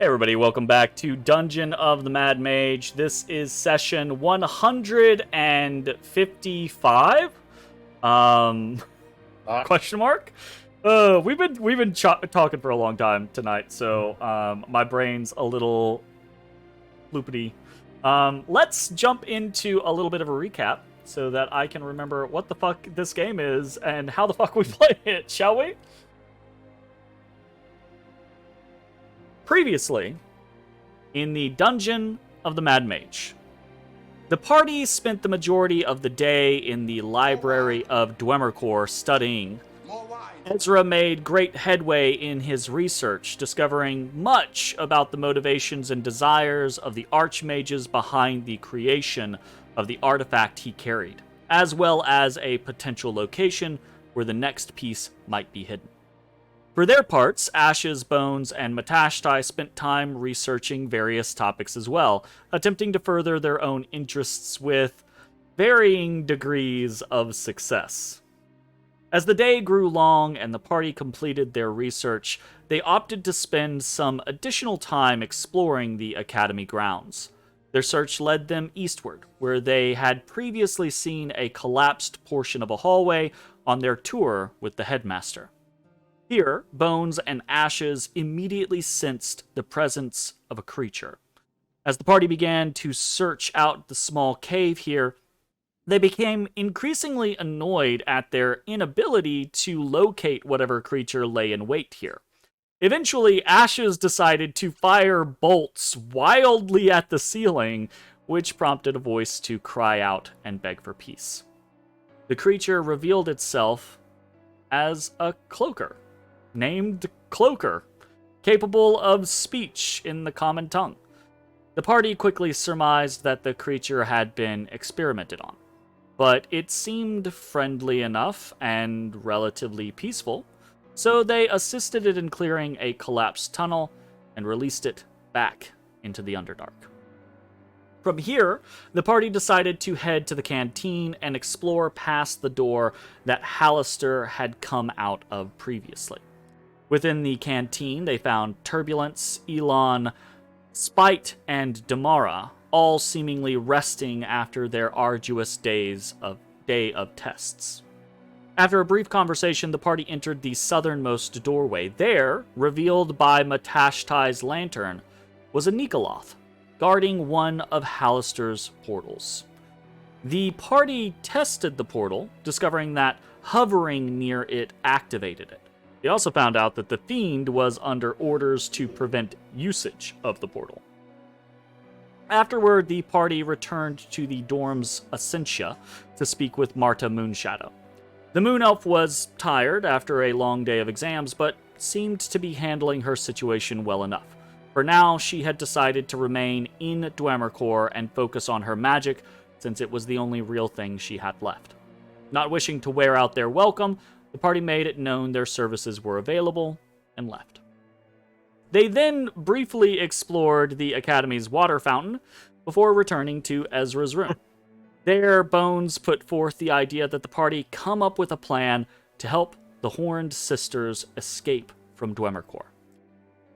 Hey everybody, welcome back to Dungeon of the Mad Mage. This is session 155? Question mark? We've been talking for a long time tonight, so my brain's a little loopity. Let's jump into a little bit of a recap so that I can remember what the fuck this game is and how the fuck we play it, shall we? Previously, in the Dungeon of the Mad Mage, the party spent the majority of the day in the library of Dwemercore studying. Ezrah made great headway in his research, discovering much about the motivations and desires of the archmages behind the creation of the artifact he carried, as well as a potential location where the next piece might be hidden. For their parts, Ashes, Bones, and Matashtai spent time researching various topics as well, attempting to further their own interests with varying degrees of success. As the day grew long and the party completed their research, they opted to spend some additional time exploring the academy grounds. Their search led them eastward, where they had previously seen a collapsed portion of a hallway on their tour with the headmaster. Here, Bones and Ashes immediately sensed the presence of a creature. As the party began to search out the small cave here, they became increasingly annoyed at their inability to locate whatever creature lay in wait here. Eventually, Ashes decided to fire bolts wildly at the ceiling, which prompted a voice to cry out and beg for peace. The creature revealed itself as a cloaker, named Cloaker, capable of speech in the common tongue. The party quickly surmised that the creature had been experimented on, but it seemed friendly enough and relatively peaceful, so they assisted it in clearing a collapsed tunnel and released it back into the Underdark. From here, the party decided to head to the canteen and explore past the door that Halaster had come out of previously. Within the canteen, they found Turbulence, Elon, Spite, and Damara, all seemingly resting after their arduous day of tests. After a brief conversation, the party entered the southernmost doorway. There, revealed by Matashtai's lantern, was a Nikoloth, guarding one of Halaster's portals. The party tested the portal, discovering that hovering near it activated it. They also found out that the Fiend was under orders to prevent usage of the portal. Afterward, the party returned to the dorm's Essentia to speak with Marta Moonshadow. The Moon Elf was tired after a long day of exams, but seemed to be handling her situation well enough. For now, she had decided to remain in Dwemercore and focus on her magic, since it was the only real thing she had left. Not wishing to wear out their welcome, the party made it known their services were available and left. They then briefly explored the Academy's water fountain before returning to Ezra's room. There, Bones put forth the idea that the party come up with a plan to help the Horned Sisters escape from Dwemercore.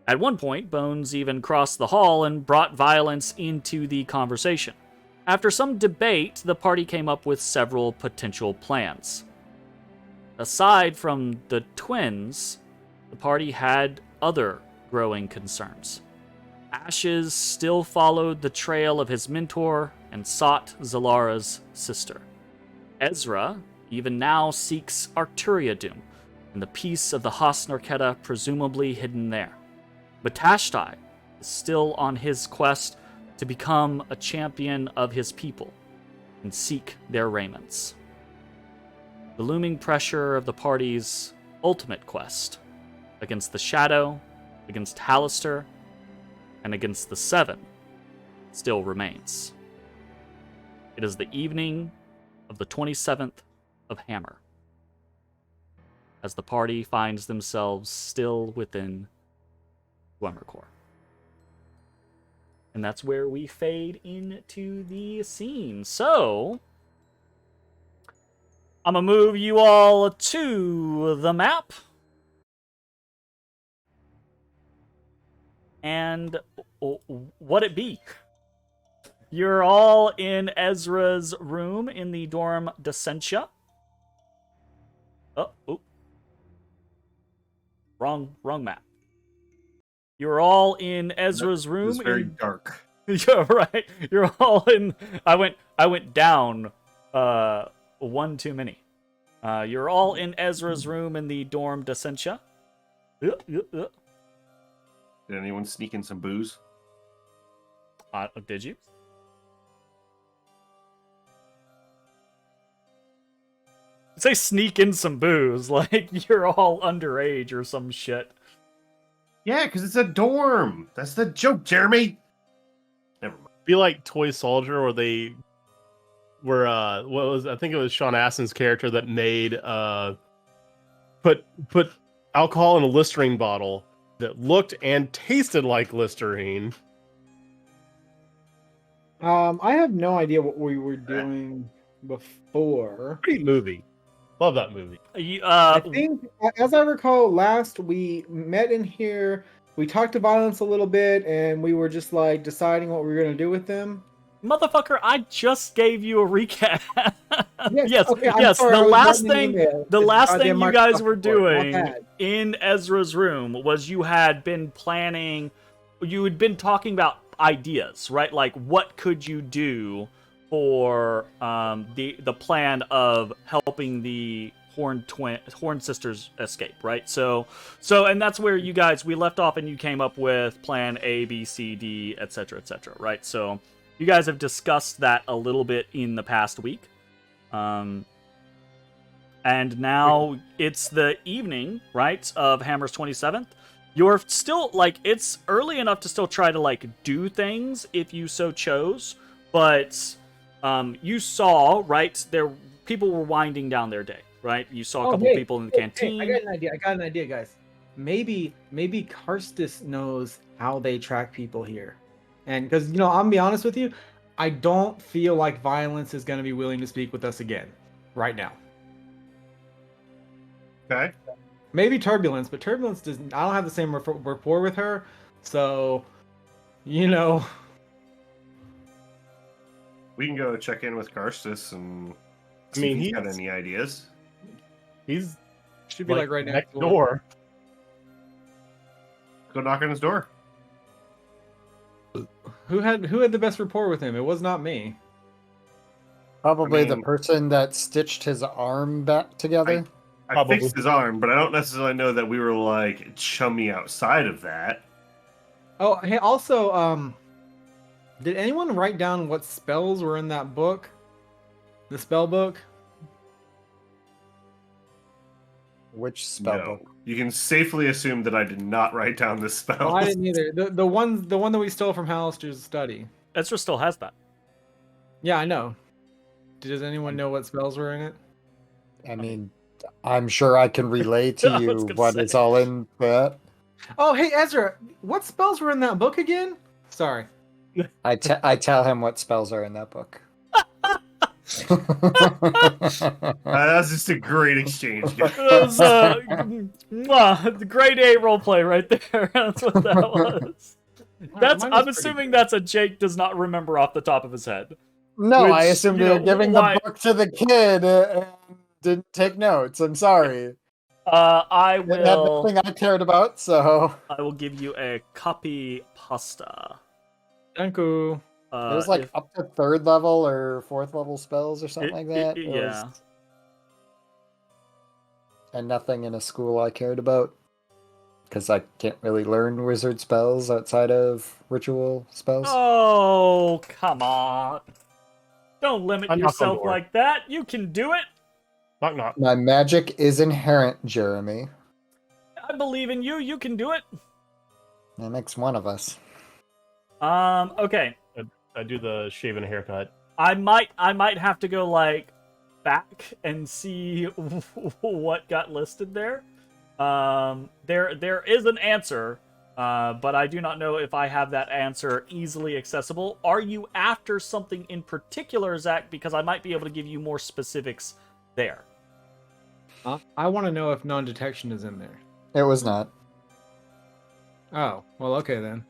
At one point, Bones even crossed the hall and brought violence into the conversation. After some debate, the party came up with several potential plans. Aside from the twins, the party had other growing concerns. Ashes still followed the trail of his mentor and sought Zalara's sister. Ezrah even now seeks Arturiadum and the piece of the Hosnarketa presumably hidden there. Matashtai is still on his quest to become a champion of his people and seek their raiments. The looming pressure of the party's ultimate quest against the Shadow, against Halaster, and against the Seven still remains. It is the evening of the 27th of Hammer, as the party finds themselves still within Dwemercore. And that's where we fade into the scene. So, I'm going to move you all to the map. And what it be? You're all in Ezra's room in the dorm Descentia. Oh, wrong map. You're all in Ezra's room. It's very dark. Yeah, right. You're all in. I went down. One too many. You're all in Ezra's room in the dorm Descentia. Did anyone sneak in some booze? Did you? Say sneak in some booze, like you're all underage or some shit. Yeah, because it's a dorm. That's the joke, Jeremy. Never mind. Be like Toy Soldier, where they were I think it was Sean Astin's character that made put alcohol in a Listerine bottle that looked and tasted like Listerine. I have no idea what we were doing before. Great movie. Love that movie. I think, as I recall, last we met in here, we talked to Violence a little bit, and we were just like deciding what we were going to do with them. Motherfucker, I just gave you a recap. Yes, okay, yes. Sorry, The last thing you guys were doing report. in Ezra's room was you had been planning, you had been talking about ideas, right? Like, what could you do for the plan of helping the Horn sisters escape, right? So and that's where you guys, we left off, and you came up with plan A, B, C, D, etc., right? So you guys have discussed that a little bit in the past week. And now it's the evening, right, of Hammer's 27th. You're still, like, it's early enough to still try to, like, do things if you so chose, but you saw, right, there people were winding down their day, right? You saw a couple people in the canteen. I got an idea, guys. Maybe Karstis knows how they track people here. And because, I'm going to be honest with you, I don't feel like Violence is going to be willing to speak with us again right now. Okay. Maybe Turbulence, but Turbulence doesn't. I don't have the same rapport with her, so We can go check in with Karstis and see if he's got any ideas. He's should be like right next door. Go knock on his door. Who had the best rapport with him? It was not me. Probably the person that stitched his arm back together. I fixed his arm, but I don't necessarily know that we were like chummy outside of that. Oh, hey, also, did anyone write down what spells were in that book? The spell book? Which spell No. book? You can safely assume that I did not write down the spells. Oh, I didn't either. The one that we stole from Halaster's study. Ezra still has that. Yeah, I know. Does anyone know what spells were in it? I mean, I'm sure I can relay to you what is all in that. Oh, hey, Ezra, what spells were in that book again? Sorry. I tell him what spells are in that book. That's just a great exchange. That was the grade A roleplay right there. That's what that was. I'm assuming that's a Jake does not remember off the top of his head. No, I assumed you're giving the book to the kid and didn't take notes. I'm sorry. I will. It had nothing I cared about, so I will give you a copy pasta. Thank you. It was like up to 3rd level or 4th level spells or something like that. Yeah. And nothing in a school I cared about. Because I can't really learn wizard spells outside of ritual spells. Oh, come on. Don't limit yourself like that. You can do it. Knock, knock. My magic is inherent, Jeremy. I believe in you. You can do it. That makes one of us. Okay. I do the shave and a haircut. I might have to go like back and see what got listed there. There is an answer, but I do not know if I have that answer easily accessible. Are you after something in particular, Zach? Because I might be able to give you more specifics there. I want to know if non-detection is in there. It was not. Oh, well, okay then.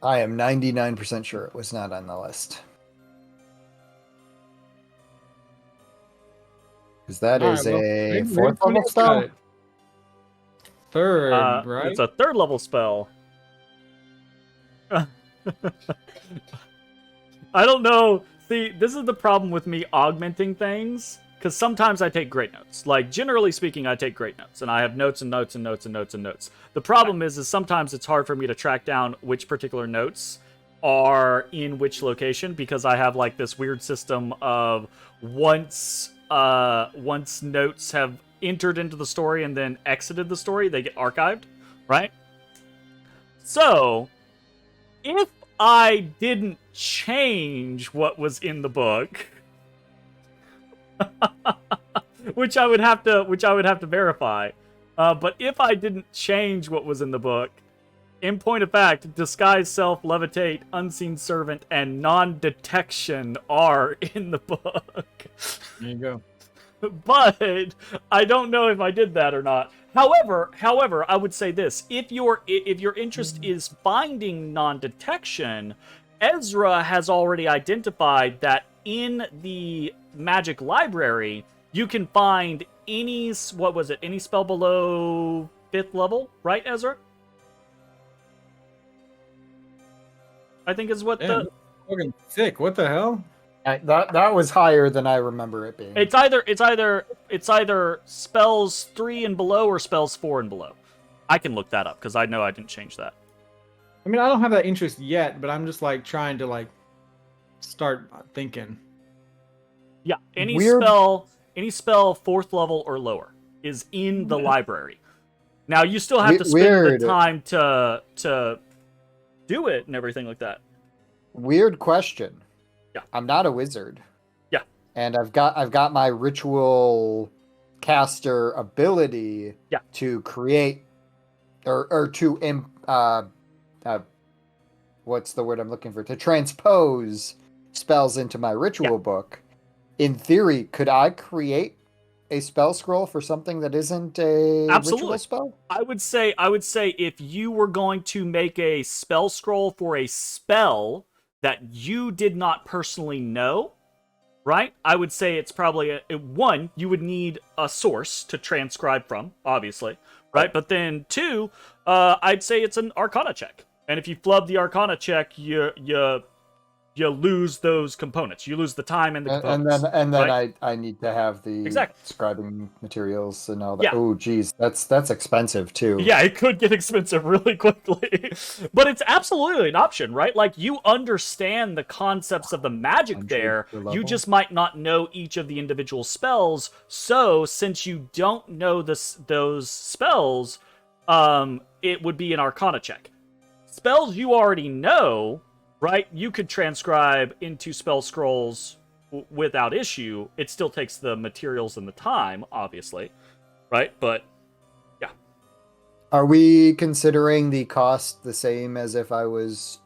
I am 99% sure it was not on the list. Because that All is right, well, a maybe fourth somebody level else got spell. it. Third, right? It's a third level spell. I don't know. See, this is the problem with me augmenting things, because sometimes I take great notes. Like, generally speaking, I take great notes, and I have notes and notes and notes and notes and notes. The problem is sometimes it's hard for me to track down which particular notes are in which location, because I have, like, this weird system of once notes have entered into the story and then exited the story, they get archived, right? So, if I didn't change what was in the book, which I would have to verify, but if I didn't change what was in the book, in point of fact, disguise self, levitate, unseen servant, and non-detection are in the book. There you go. But I don't know if I did that or not. However, I would say this: if your interest is finding non-detection, Ezra has already identified that in the magic library you can find any any spell below 5th level, right, Ezra? I think is what Damn, fucking sick. What the hell? That was higher than I remember it being. It's either spells 3 and below or spells 4 and below. I can look that up because I know I didn't change that. I mean, I don't have that interest yet, but I'm just like trying to like start thinking. Yeah, any Weird. spell 4th level or lower is in the library. Now you still have to spend Weird. the time to do it and everything like that. Weird question. Yeah. I'm not a wizard. Yeah. And I've got my ritual caster ability to create or to what's the word I'm looking for? To transpose spells into my ritual book. In theory, could I create a spell scroll for something that isn't a ritual spell? I would say if you were going to make a spell scroll for a spell that you did not personally know, right? I would say it's probably one, you would need a source to transcribe from, obviously, right? But then 2, I'd say it's an Arcana check. And if you flub the Arcana check, you lose those components. You lose the time and the components. And then right? I need to have the scribing materials and all that. Yeah. Oh, geez, that's expensive too. Yeah, it could get expensive really quickly. But it's absolutely an option, right? Like, you understand the concepts of the magic there. You just might not know each of the individual spells. So, since you don't know those spells, it would be an Arcana check. Spells you already know, right? You could transcribe into spell scrolls without issue. It still takes the materials and the time, obviously, right? But yeah. Are we considering the cost the same as if I was,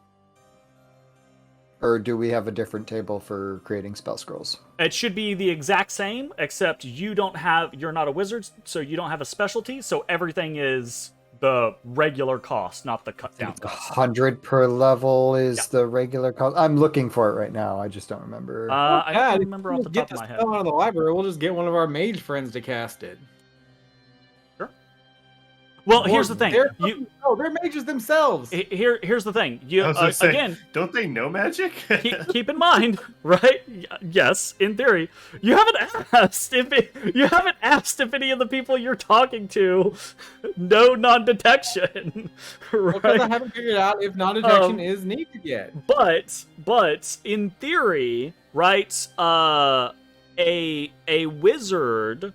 or do we have a different table for creating spell scrolls? It should be the exact same, except you're not a wizard, so you don't have a specialty, so everything is the regular cost, not the cut down cost. 100 per level is the regular cost. I'm looking for it right now. I just don't remember. I don't remember off the top of my head. Out of the library, we'll just get one of our mage friends to cast it. Sure. Well, here's the thing. They're mages themselves. Here's the thing. Again, don't they know magic? keep in mind, right? Yes, in theory, you haven't asked if any of the people you're talking to know non-detection, right? Because I haven't figured out if non-detection is needed yet. But in theory, right? A wizard,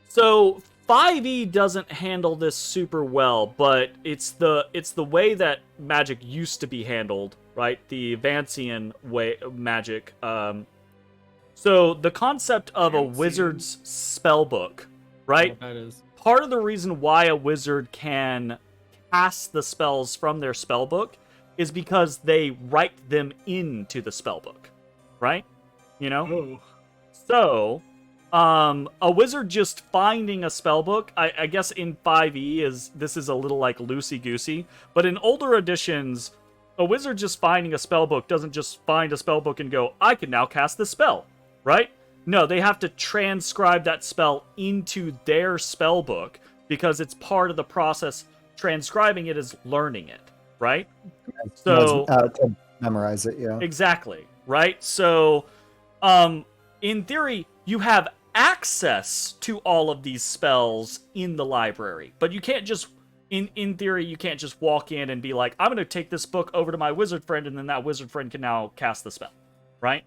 So 5e doesn't handle this super well, but it's the way that magic used to be handled, right? The Vancian way of magic. So the concept of a wizard's spell book, right? That is. Part of the reason why a wizard can cast the spells from their spell book is because they write them into the spell book, right? You know? Oh. So, A wizard just finding a spellbook, I guess in 5e this is a little like loosey-goosey, but in older editions, a wizard just finding a spellbook doesn't just find a spellbook and go, I can now cast this spell, right? No, they have to transcribe that spell into their spellbook because it's part of the process. Transcribing it is learning it, right? So to memorize it, yeah. Exactly, right? So, in theory, you have access to all of these spells in the library, but you can't just, in theory, you can't just walk in and be like, I'm going to take this book over to my wizard friend, and then that wizard friend can now cast the spell, right?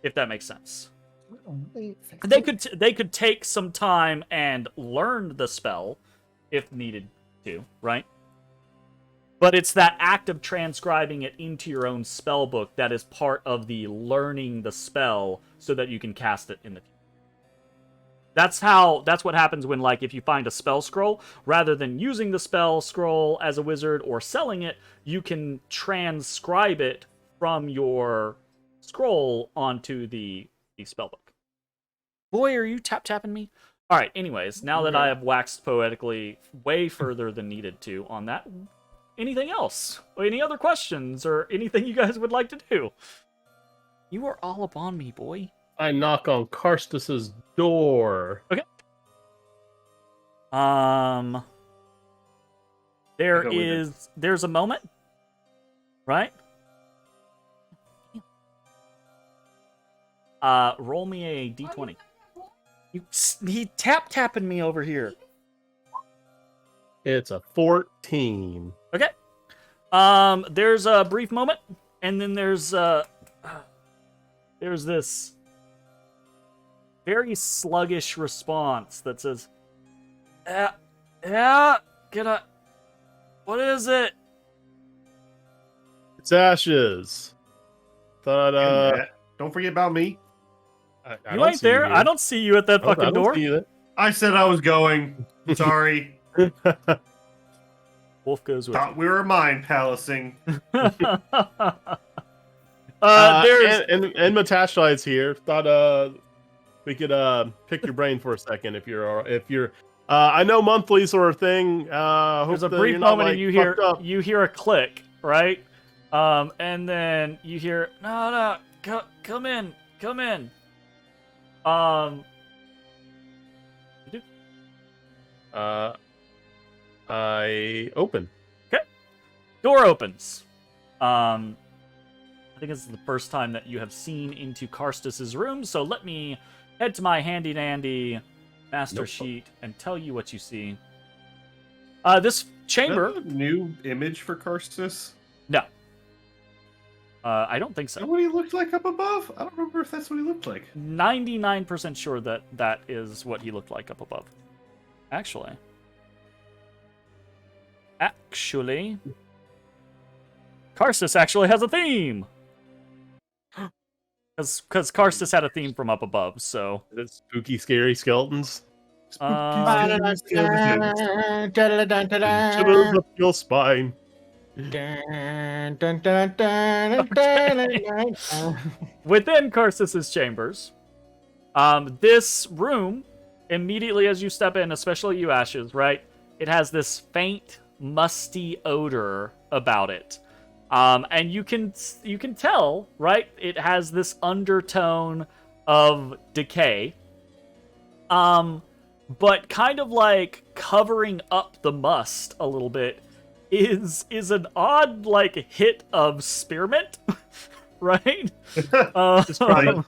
If that makes sense. They could take some time and learn the spell if needed to, right? But it's that act of transcribing it into your own spell book that is part of the learning the spell so that you can cast it in the future. That's what happens when, like, if you find a spell scroll, rather than using the spell scroll as a wizard or selling it, you can transcribe it from your scroll onto the spell book. Boy, are you tapping me? All right, anyways, now that I have waxed poetically way further than needed to on that, anything else? Any other questions or anything you guys would like to do? You are all up on me, boy. I knock on Karstus's door. Okay. There's a moment, right? Roll me a d20. He tapping me over here. It's a 14. Okay. There's a brief moment, and then there's this very sluggish response that says, "Yeah, what is it?" It's Ashes. Thought, don't forget about me. You ain't there. I don't see you at that fucking door. I said I was going. Sorry. Wolf goes with you. Thought we were mind palacing. And Matashtai here. Thought we could pick your brain for a second if you're I know monthly sort of thing. There's a brief moment and you hear a click, right? And then you hear no, come in. You do? I open. Okay. Door opens. I think this is the first time that you have seen into Karstus's room, so let me head to my handy-dandy master sheet and tell you what you see. This chamber... Is that a new image for Karstus? No. I don't think so. Is that what he looked like up above? I don't remember if that's what he looked like. 99% sure that is what he looked like up above. Actually, Karstus actually has a theme. Because Karstus had a theme from up above, so... It's spooky, scary skeletons. Skeletons. Shivers up your spine. Within Karstus's chambers, this room, immediately as you step in, especially you, Ashes, right? It has this faint, musty odor about it. And you can tell, right? It has this undertone of decay. But kind of like covering up the must a little bit is an odd like hit of spearmint, right? It's probably,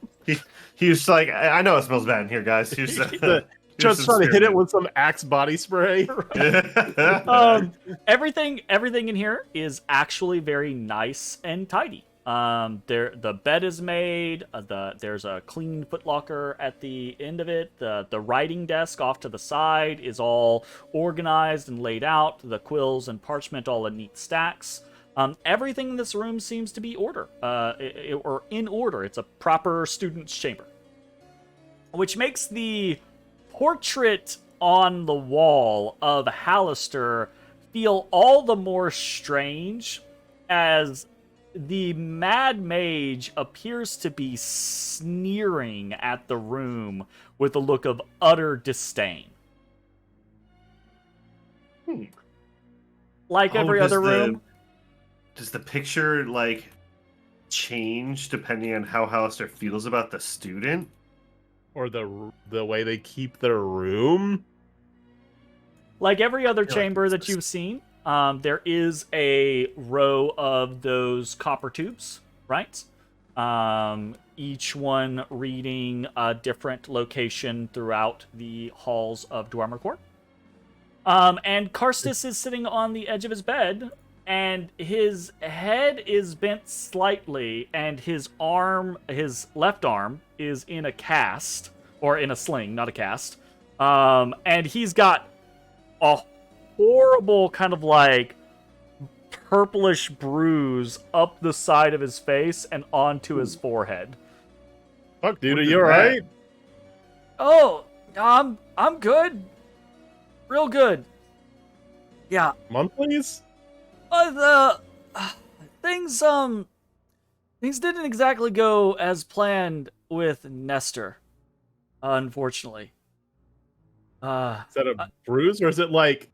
he was like, I know it smells bad in here, guys. Here's just trying to hit it with some Axe body spray. Everything in here is actually very nice and tidy. The bed is made. There's a clean footlocker at the end of it. The writing desk off to the side is all organized and laid out. The quills and parchment all in neat stacks. Everything in this room seems to be or in order. It's a proper student's chamber, which makes the portrait on the wall of Halaster feel all the more strange as the Mad Mage appears to be sneering at the room with a look of utter disdain. Like every other room. Does the picture, like, change depending on how Halaster feels about the student? Or the way they keep their room? Like every other feel like chamber it's that just- you've seen, there is a row of those copper tubes, right? Each one reading a different location throughout the halls of Dwemer Court. And Karstis is sitting on the edge of his bed, and his head is bent slightly, and his left arm, is in a cast, or in a sling, not a cast. And he's got a horrible kind of like purplish bruise up the side of his face and onto his forehead. Fuck, dude, What are is you that? alright? Oh, I'm good. Real good. Yeah. Come on, please. Things didn't exactly go as planned with Nestor, unfortunately. Is that a bruise, or is it like...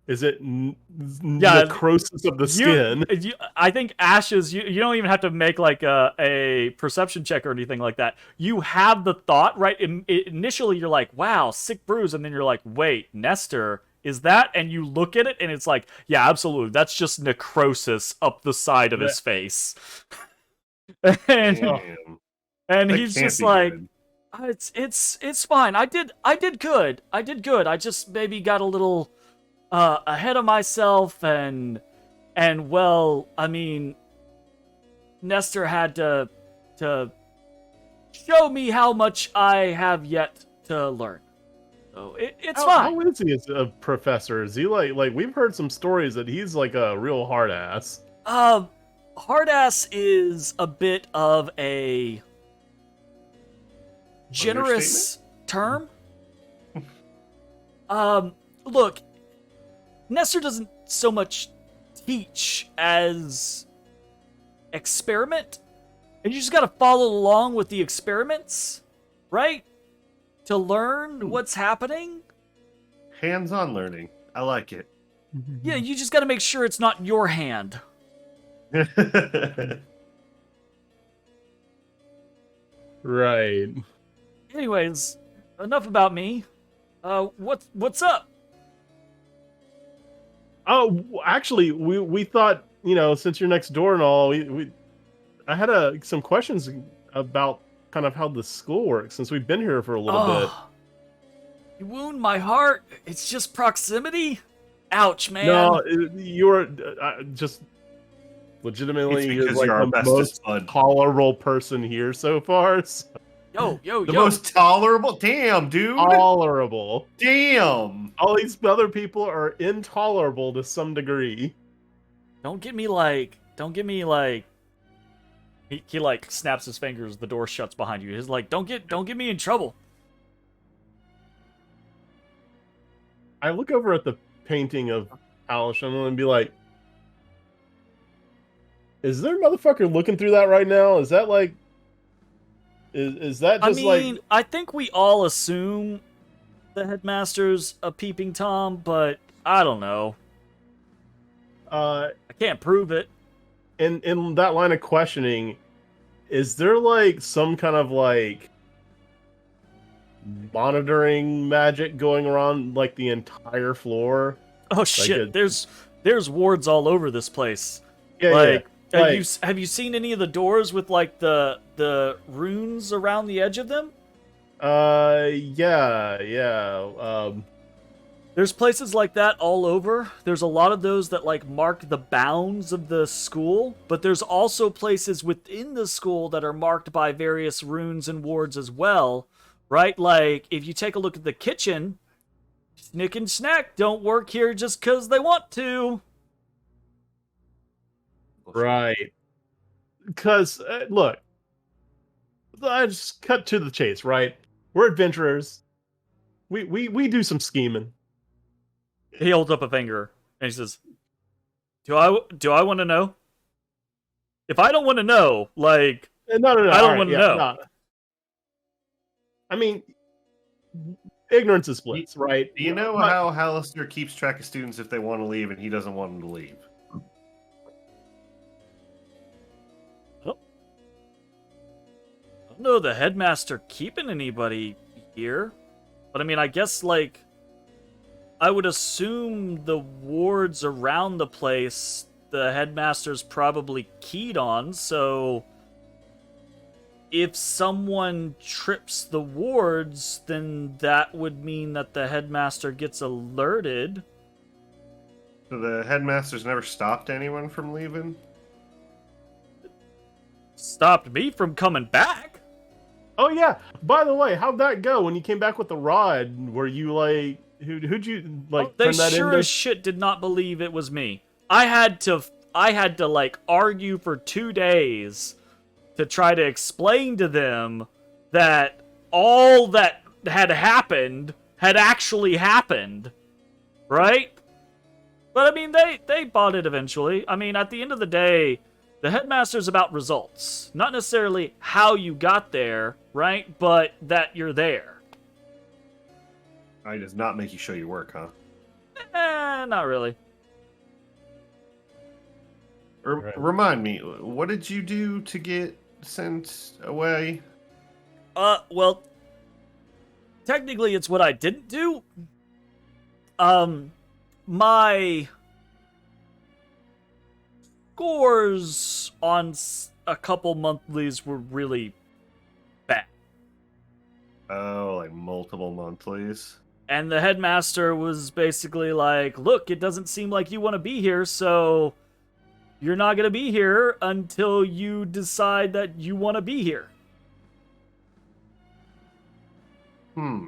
Is it Yeah, necrosis of the skin? I think ashes. You don't even have to make like a perception check or anything like that. You have the thought, right? Initially, you're like, "Wow, sick bruise," and then you're like, "Wait, Nestor, is that?" And you look at it, and it's like, "Yeah, absolutely. That's just necrosis up the side of his face." and Damn. and That he's can't just be like, good. It's fine. I did good. I did good. I just maybe got a little ahead of myself, and well, I mean, Nestor had to show me how much I have yet to learn. So it's fine. How is he as a professor? Is he like we've heard some stories that he's like a real hard ass. Hardass is a bit of a generous term. Look, Nestor doesn't so much teach as experiment, and you just gotta follow along with the experiments, right? To learn what's happening. Hands-on learning. I like it. Yeah, you just gotta make sure it's not your hand. Right. Anyways, enough about me. What's up? Oh, actually, we thought, since you're next door and all, I had some questions about kind of how the school works, since we've been here for a little bit. You wound my heart. It's just proximity. Ouch, man. No, you're just legitimately It's you're because like you're our the bestest most bud. tolerable person here so far. Yo. The most tolerable? Damn, dude. Tolerable. Damn. All these other people are intolerable to some degree. Don't get me like. He like snaps his fingers. The door shuts behind you. He's like, don't get me in trouble. I look over at the painting of Alishon and be like, is there a motherfucker looking through that right now? Is that like... Is that just like... I think we all assume the headmaster's a peeping Tom, but I don't know. I can't prove it. In that line of questioning, is there like some kind of like monitoring magic going around like the entire floor? Oh shit! There's wards all over this place. Yeah, like, yeah. have you seen any of the doors with like the runes around the edge of them? Yeah. There's places like that all over. There's a lot of those that like mark the bounds of the school, but there's also places within the school that are marked by various runes and wards as well, right? Like if you take a look at the kitchen, Snick and Snack don't work here just because they want to. Right. Because, look, I just cut to the chase, right? We're adventurers. We do some scheming. He holds up a finger and he says, "Do I want to know?" If I don't want to know, like, No. I don't all right, wanna yeah, know. no. I mean, ignorance is bliss, right? Do you know But- how Halaster keeps track of students if they want to leave and he doesn't want them to leave? I don't know the headmaster keeping anybody here. But I mean, I guess, like, I would assume the wards around the place, the headmaster's probably keyed on, so if someone trips the wards, then that would mean that the headmaster gets alerted. So the headmaster's never stopped anyone from leaving? Stopped me from coming back. Oh yeah. By the way, how'd that go when you came back with the rod? Were you like, who'd you like? They turn that sure into? as shit did not believe it was me. I had to like argue for 2 days to try to explain to them that all that had happened had actually happened, right? But I mean, they bought it eventually. I mean, at the end of the day, the headmaster's about results, not necessarily how you got there, right? But that you're there. He does not make you show your work, huh? Not really. Right. Remind me, what did you do to get sent away? Well, technically it's what I didn't do. My scores on a couple monthlies were really bad. Oh, like multiple monthlies? And the headmaster was basically like, look, it doesn't seem like you want to be here, so you're not going to be here until you decide that you want to be here. Hmm.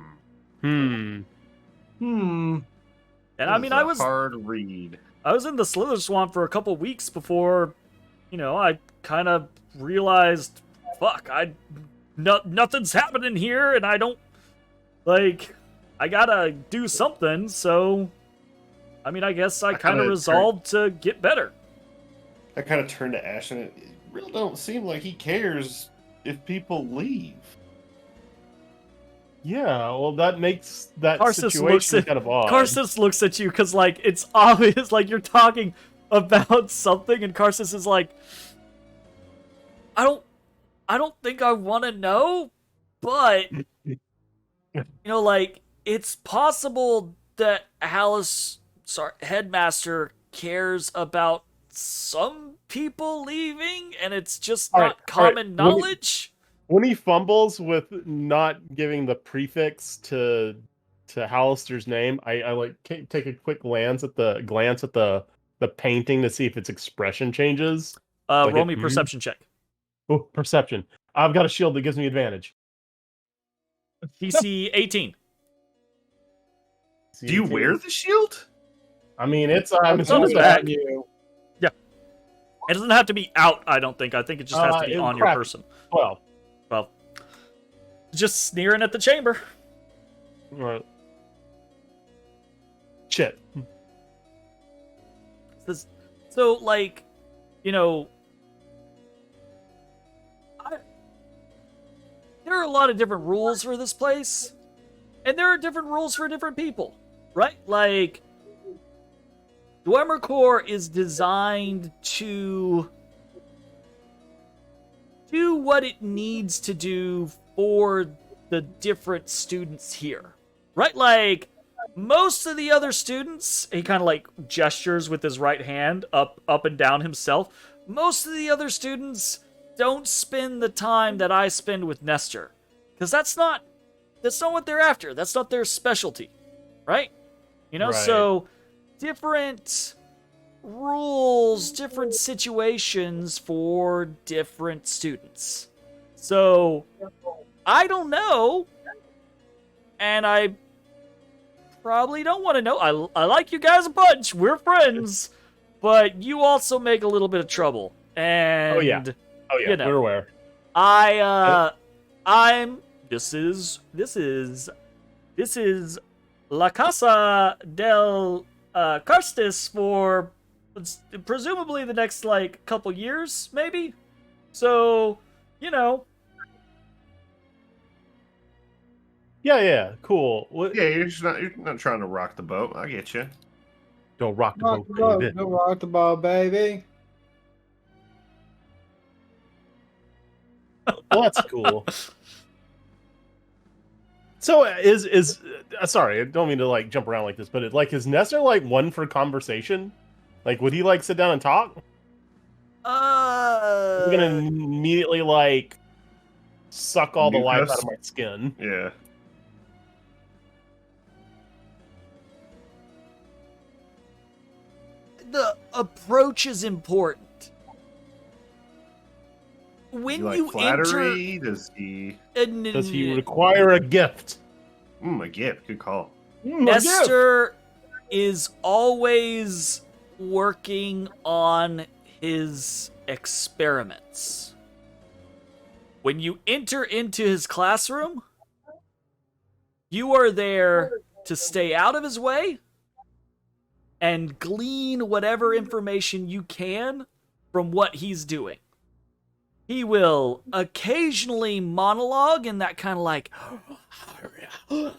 Hmm. And I This mean, is I a was hard read. I was in the Slither Swamp for a couple weeks before, I kind of realized, fuck, nothing's happening here, and I don't, like, I gotta do something, so, I mean, I guess I kind of kinda resolved to get better. I kind of turned to Ash, and it really don't seem like he cares if people leave. Yeah. Well, that makes that Karsus looks situation at- kind of odd. Karsus looks at you, because, like, it's obvious, like, you're talking about something, and Karsus is like, I don't think I want to know, but, like, it's possible that Headmaster cares about some people leaving, and it's just All not right, all right, common let me- knowledge. When he fumbles with not giving the prefix to Halaster's name, I like take a quick glance at the painting to see if its expression changes. Like Roll me it- perception check. Oh, perception. I've got a shield that gives me advantage. DC 18. Do you wear the shield? I mean, it's on his back. You. It doesn't have to be out, I don't think. I think it just has to be on your crap. person. Well, Well, just sneering at the chamber. right. Shit. So, like, there are a lot of different rules for this place, and there are different rules for different people, right? Like, Dwemercore is designed to do what it needs to do for the different students here, right? Like, most of the other students, he kind of like gestures with his right hand up and down himself. Most of the other students don't spend the time that I spend with Nestor, because that's not what they're after. That's not their specialty, right? Right. So different rules, different situations for different students. So I don't know, and I probably don't want to know. I like you guys a bunch. We're friends, but you also make a little bit of trouble. And Oh yeah, we're aware. This is La Casa del Carstis for presumably the next like couple years, maybe. So, you know, Yeah, cool. What? Yeah, you're not trying to rock the boat. I get you. Don't rock the Rock boat, the boat, baby. go rock the boat, baby. Well, that's cool. So is sorry, I don't mean to like jump around like this, but is Nestor like one for conversation? Like, would he like sit down and talk? We're gonna immediately like suck all the Nuke life us? out of my skin. Yeah. the approach is important. When Does he you like flattery? Does he? Does he require a gift? A gift. Good call. A gift. Nestor is always working on his experiments. When you enter into his classroom, you are there to stay out of his way and glean whatever information you can from what he's doing. He will occasionally monologue in that kind of like Yeah.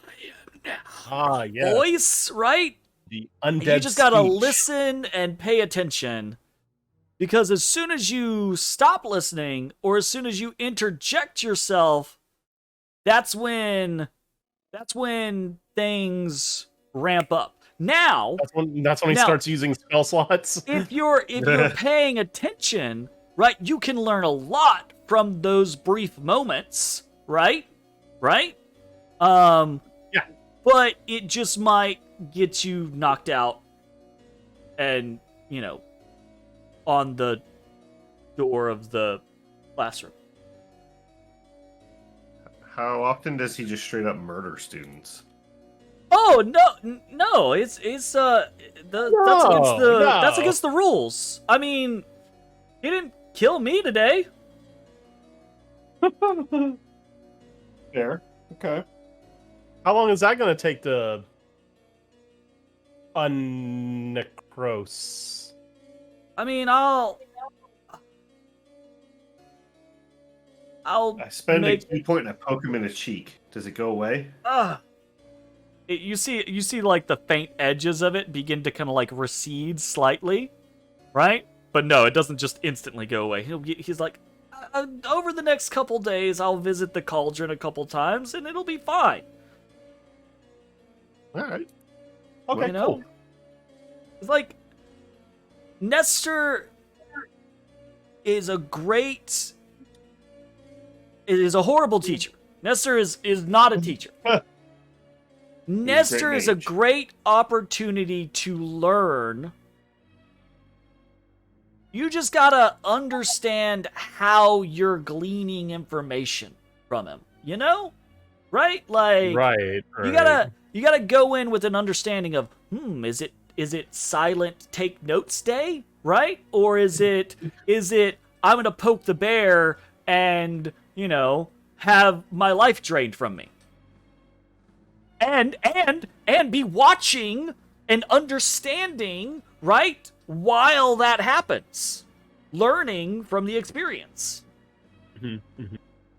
voice, right? The undead. You just gotta speech. listen and pay attention. Because as soon as you stop listening, or as soon as you interject yourself, that's when things ramp up. Now, That's when he starts using spell slots. if you're paying attention, right, you can learn a lot from those brief moments, right? Yeah. But it just might get you knocked out and, on the door of the classroom. How often does he just straight up murder students? Oh no! That's against the rules. I mean, he didn't kill me today. Fair. Okay. How long is that going to take to unnecrose? I mean, I'll I spend make a key point and I poke him in the cheek. Does it go away? you see like the faint edges of it begin to kind of like recede slightly, right? But no, it doesn't just instantly go away. He's like, over the next couple days, I'll visit the cauldron a couple times, and it'll be fine. All right. Okay, Cool. It's like Nestor is a horrible teacher. Nestor is not a teacher. Nestor is a great opportunity to learn. You just gotta understand how you're gleaning information from him. Right? Like, right. You gotta go in with an understanding of, is it silent take notes day, right? Or is it I'm gonna poke the bear and have my life drained from me, and be watching and understanding, right, while that happens, learning from the experience.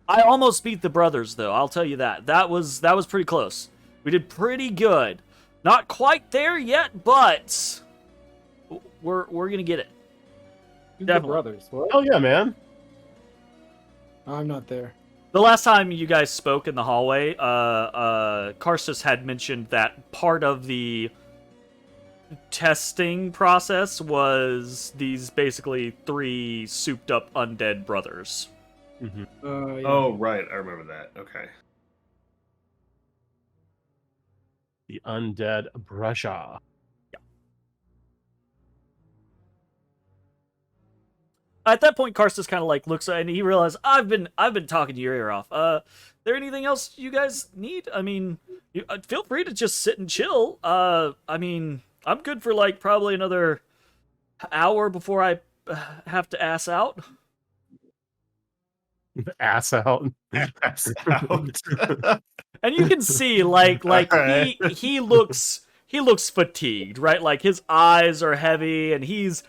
I almost beat the brothers, though. I'll tell you that. That was pretty close. We did pretty good. Not quite there yet, but we're gonna get it. The brothers. What? Oh yeah, man. I'm not there. The last time you guys spoke in the hallway, Karstus had mentioned that part of the testing process was these basically 3 souped-up undead brothers. Mm-hmm. Yeah. Oh, right. I remember that. Okay. The undead Brusha. At that point, Karstus kind of like looks and he realizes I've been talking your ear off. There anything else you guys need? I mean, feel free to just sit and chill. I mean, I'm good for like probably another hour before I have to ass out. Ass out. Pass out. And you can see like Alright. he looks he looks fatigued, right? Like his eyes are heavy, and he's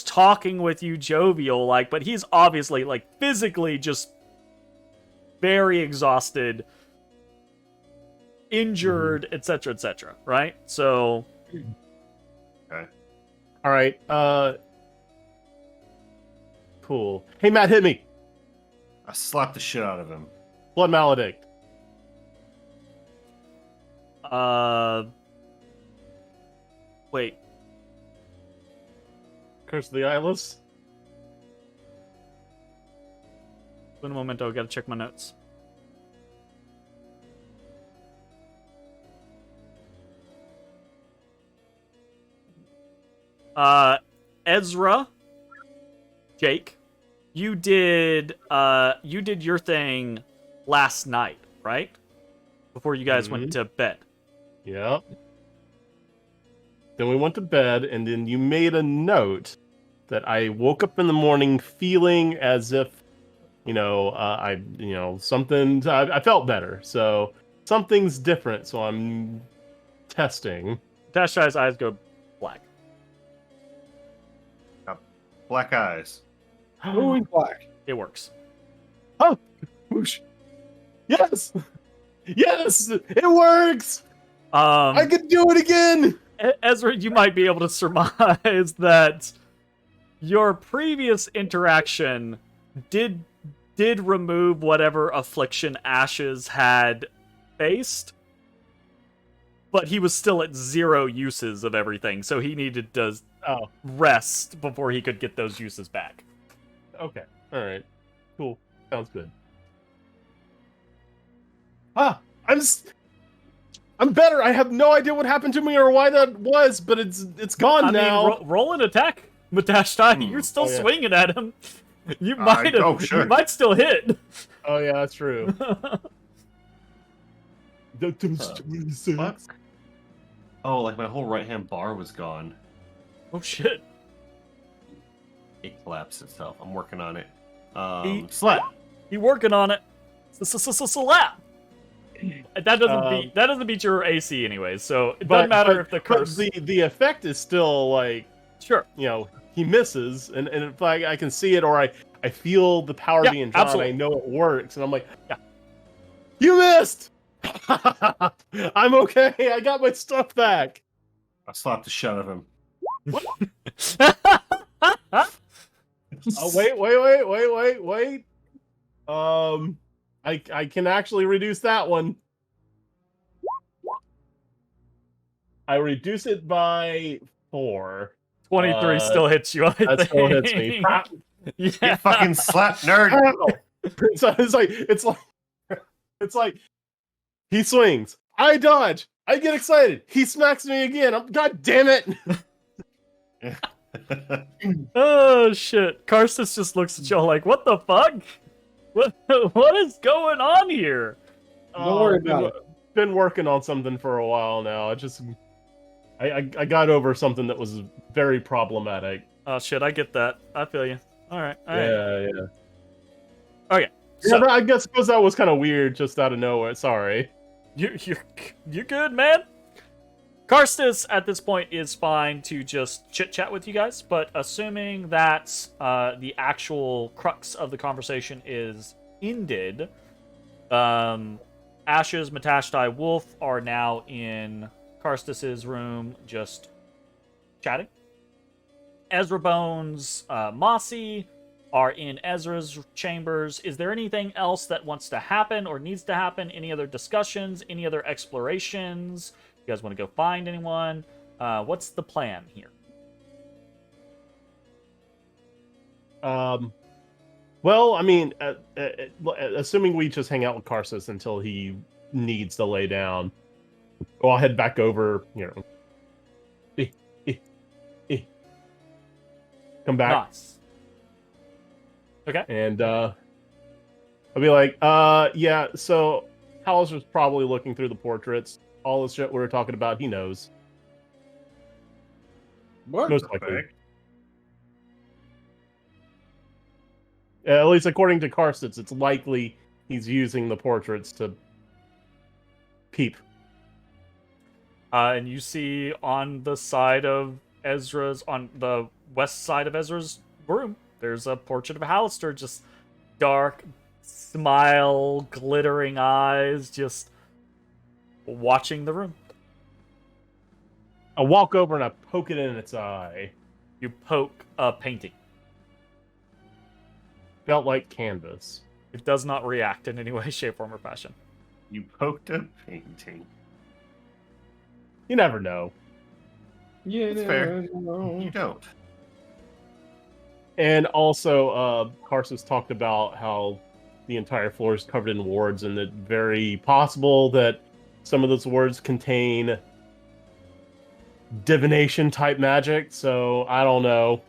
talking with you jovial, like, but he's obviously like physically just very exhausted, injured, etc., etc. Right? So, Okay. All right. Cool. Hey, Matt, hit me. I slapped the shit out of him. Blood maledict. Wait. Curse of the Eyeless. In a momento, I gotta check my notes. Ezra, Jake, you did your thing last night, right? Before you guys went to bed. Yep. Then we went to bed, and then you made a note that I woke up in the morning feeling as if, I felt better. So something's different. So I'm testing. Matashstai's eyes go black. Black eyes. Ooh, black. It works. Oh, whoosh. Yes, yes, it works. I could do it again. Ezra, you might be able to surmise that your previous interaction did remove whatever affliction Ashes had faced, but he was still at 0 uses of everything, so he needed to rest before he could get those uses back. Okay, all right, cool, sounds good. I'm better. I have no idea what happened to me or why that was, but it's gone now. I mean, roll an attack, Matashtai. You're still swinging at him. You might sure. You might still hit. Oh yeah, that's true. What? Oh, like my whole right hand bar was gone. Oh shit! It collapsed itself. I'm working on it. Slap. You working on it? Slap. That doesn't beat your AC anyways, so it doesn't matter if the curse. The effect is still like, sure. He misses, and if I can see it, or I feel the power being drawn. Absolutely. I know it works, and I'm like, yeah, you missed. I'm okay. I got my stuff back. I slapped the shit out of him. Oh wait. I can actually reduce that one. I reduce it by 4. 23 still hits you. That still hits me. Yeah. You fucking slap nerd. It's like he swings. I dodge. I get excited. He smacks me again. God damn it. Oh shit. Karstus just looks at y'all like, what the fuck? What is going on here? Don't worry about it. Been working on something for a while now. I got over something that was very problematic. Oh shit, I get that. I feel you. All right. Yeah. Okay. So, yeah, I suppose that was kind of weird, just out of nowhere. Sorry. You good, man? Karstus at this point is fine to just chit chat with you guys, but assuming that the actual crux of the conversation is ended, Ashes, Matashtai, Wolf are now in Karstus's room, just chatting. Ezra Bones, Mossy are in Ezra's chambers. Is there anything else that wants to happen or needs to happen? Any other discussions? Any other explorations? You guys want to go find anyone? What's the plan here? Well, I mean, assuming we just hang out with Karstus until he needs to lay down, I'll head back over, come back. Nice. Okay. And I'll be like, yeah, so Halaster's probably looking through the portraits. All the shit we were talking about, he knows. What? Most likely. At least according to Karstus, it's likely he's using the portraits to peep. And you see on the side of on the west side of Ezra's room, there's a portrait of Halaster, just dark smile, glittering eyes, just watching the room. I walk over and I poke it in its eye. You poke a painting. Felt like canvas. It does not react in any way, shape, form, or fashion. You poked a painting. You never know. Yeah, That's fair. You don't. And also, Karsus talked about how the entire floor is covered in wards, and it's very possible that some of those wards contain divination type magic. So I don't know.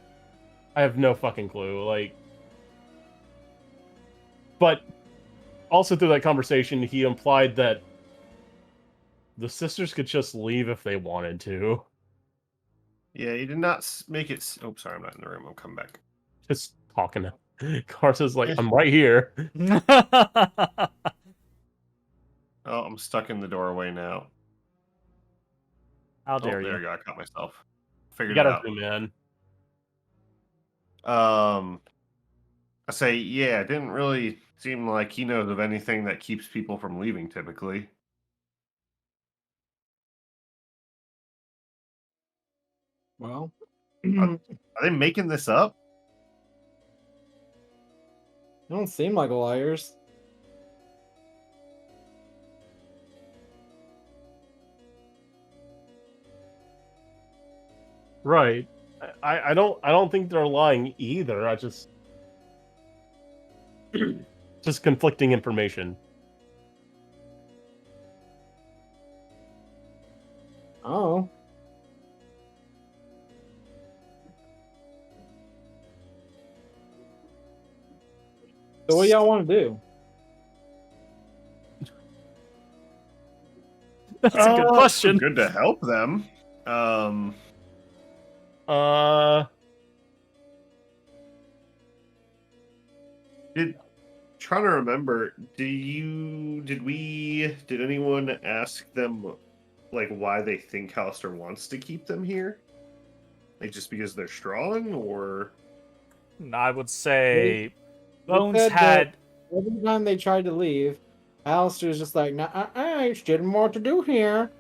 I have no fucking clue. But also through that conversation, he implied that the sisters could just leave if they wanted to. Yeah, you did not make it. Oh, sorry, I'm not in the room. I'll come back. Just talking. Karsus like, I'm right here. Oh, I'm stuck in the doorway now. How Oh, dare there you? you go. I caught myself. You Figured it gotta out. zoom in. I say, yeah, it didn't really seem like he knows of anything that keeps people from leaving typically. Well, Are they making this up? don't seem like liars. Right. I don't think they're lying either. I just just conflicting information. Oh. So what y'all want to do? That's a good question. Good to help them. Trying to remember, did anyone ask them like why they think Halaster wants to keep them here? Like just because they're strong, or I would say They Bones said had. that every time they tried to leave, Alistair's just like, nah, there's still more to do here.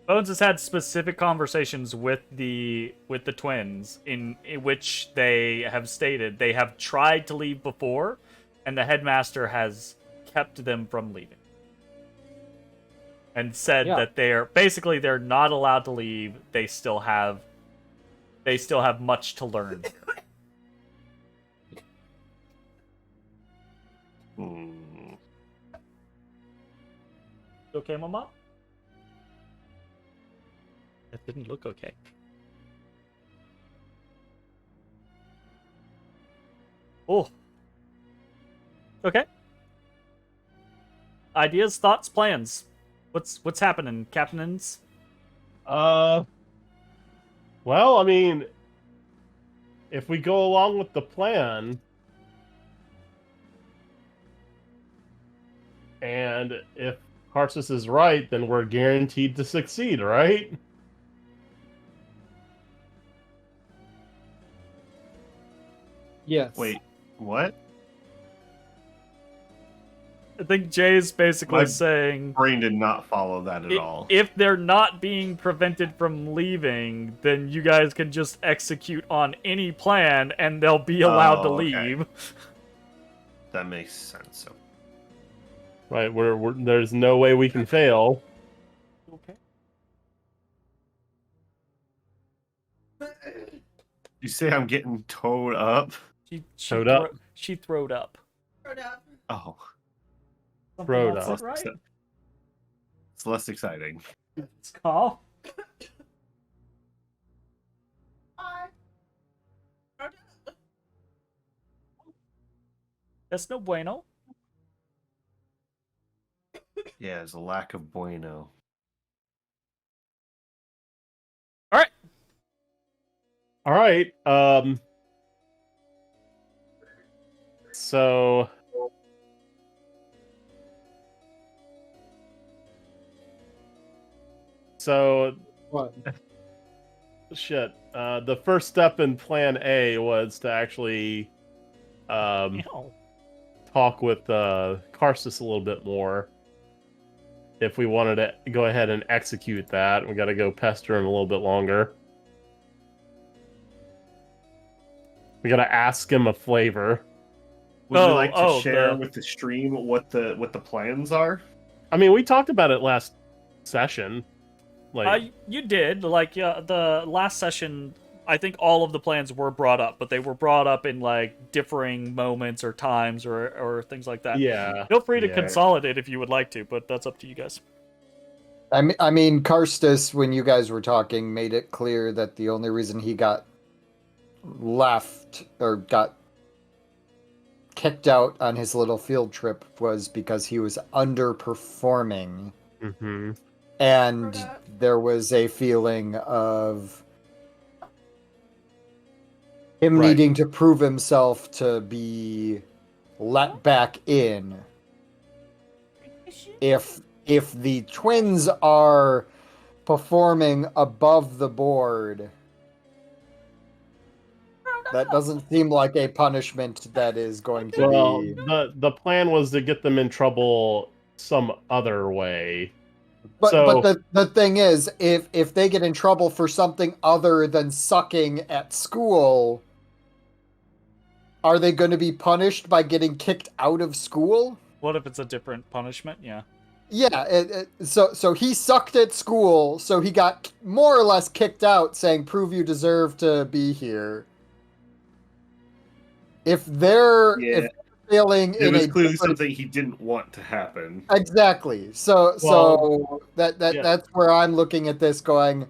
Bones has had specific conversations with the twins in which they have stated they have tried to leave before, and the headmaster has kept them from leaving. And said that they're not allowed to leave. They still have much to learn. Okay, Mama? That didn't look okay. Oh. Okay. Ideas, thoughts, plans. What's happening, Captains? Well, I mean, if we go along with the plan, and if Karsus is right, then we're guaranteed to succeed, right? Yes. wait, what? I think Jay's basically My saying brain did not follow that at all. if they're not being prevented from leaving, then you guys can just execute on any plan and they'll be allowed to okay. leave. That makes sense. So, Right, there's no way we can fail. Okay. you say I'm getting towed up? Towed up? She throwed up. Oh, Something Throwed not up. said right? it's less exciting. It's call. That's no bueno. Yeah, there's a lack of bueno. All right. So So What? shit. The first step in Plan A was to actually talk with Karsus a little bit more. If we wanted to go ahead and execute that, we got to go pester him a little bit longer. We got to ask him a flavor. Would you like to Oh, share the- with the stream what the plans are? I mean, we talked about it last session. Like, You did. Like, yeah, the last session, I think all of the plans were brought up, but they were brought up in, like, differing moments or times or things like that. yeah. Feel free to Yeah. consolidate if you would like to, but that's up to you guys. I mean, Karstus, when you guys were talking, made it clear that the only reason he got left or got kicked out on his little field trip was because he was underperforming. Mm-hmm. And there was a feeling of him Right. needing to prove himself to be let back in. If the twins are performing above the board, that doesn't seem like a punishment that is going to Well, be. the plan was to get them in trouble some other way. But So- the thing is, if they get in trouble for something other than sucking at school, are they going to be punished by getting kicked out of school? What if it's a different punishment? Yeah. Yeah, so he sucked at school, so he got more or less kicked out, saying, "Prove you deserve to be here." If they're failing It in was a clearly different- something he didn't want to happen. Exactly. So Well, yeah. that's where I'm looking at this, going,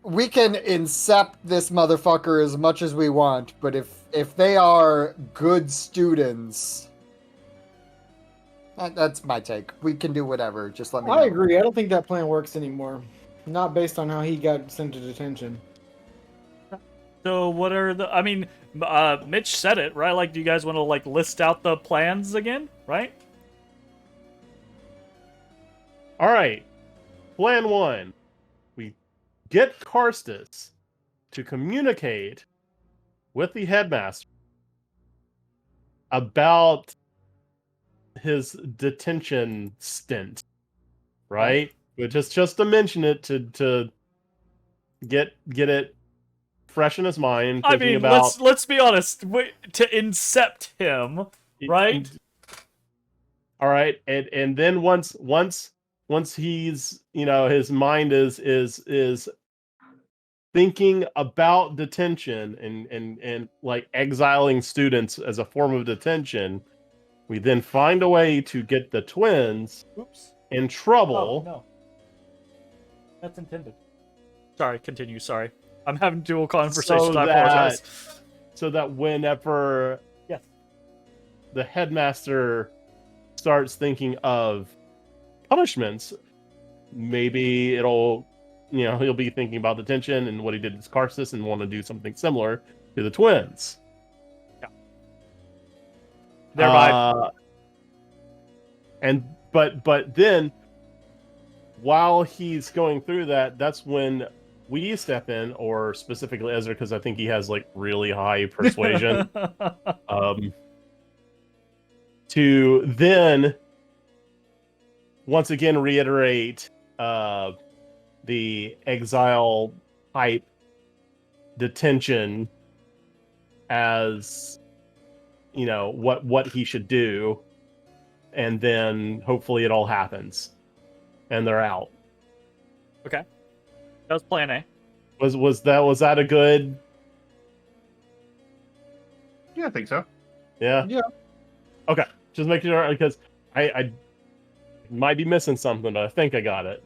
we can incept this motherfucker as much as we want, but if they are good students, that's my take. We can do whatever. Just let me know. I agree. I don't think that plan works anymore. Not based on how he got sent to detention. So what are the? I mean, Mitch said it, right? Like, do you guys want to like list out the plans again, right? All right. Plan 1. We get Karstus to communicate with the headmaster about his detention stint, right? But just to mention it to get it fresh in his mind. I Thinking mean, about let's be honest. To incept him, right? All right, and then once he's, you know, his mind is thinking about detention and like exiling students as a form of detention, we then find a way to get the twins Oops. in trouble. Oh no. That's intended. Sorry. Continue. Sorry. I'm having dual conversations. I apologize. So that whenever Yes. the headmaster starts thinking of punishments, maybe it'll, you know, he'll be thinking about detention and what he did to Karsus and want to do something similar to the twins. Yeah. Thereby, But then while he's going through that, that's when we step in, or specifically Ezra, because I think he has like really high persuasion. To then once again reiterate the exile type detention as, you know, what he should do, and then hopefully it all happens and they're out. Okay. That was plan A. Was that a good? Yeah, I think so. Yeah. Yeah. Okay, just making sure, because I might be missing something, but I think I got it.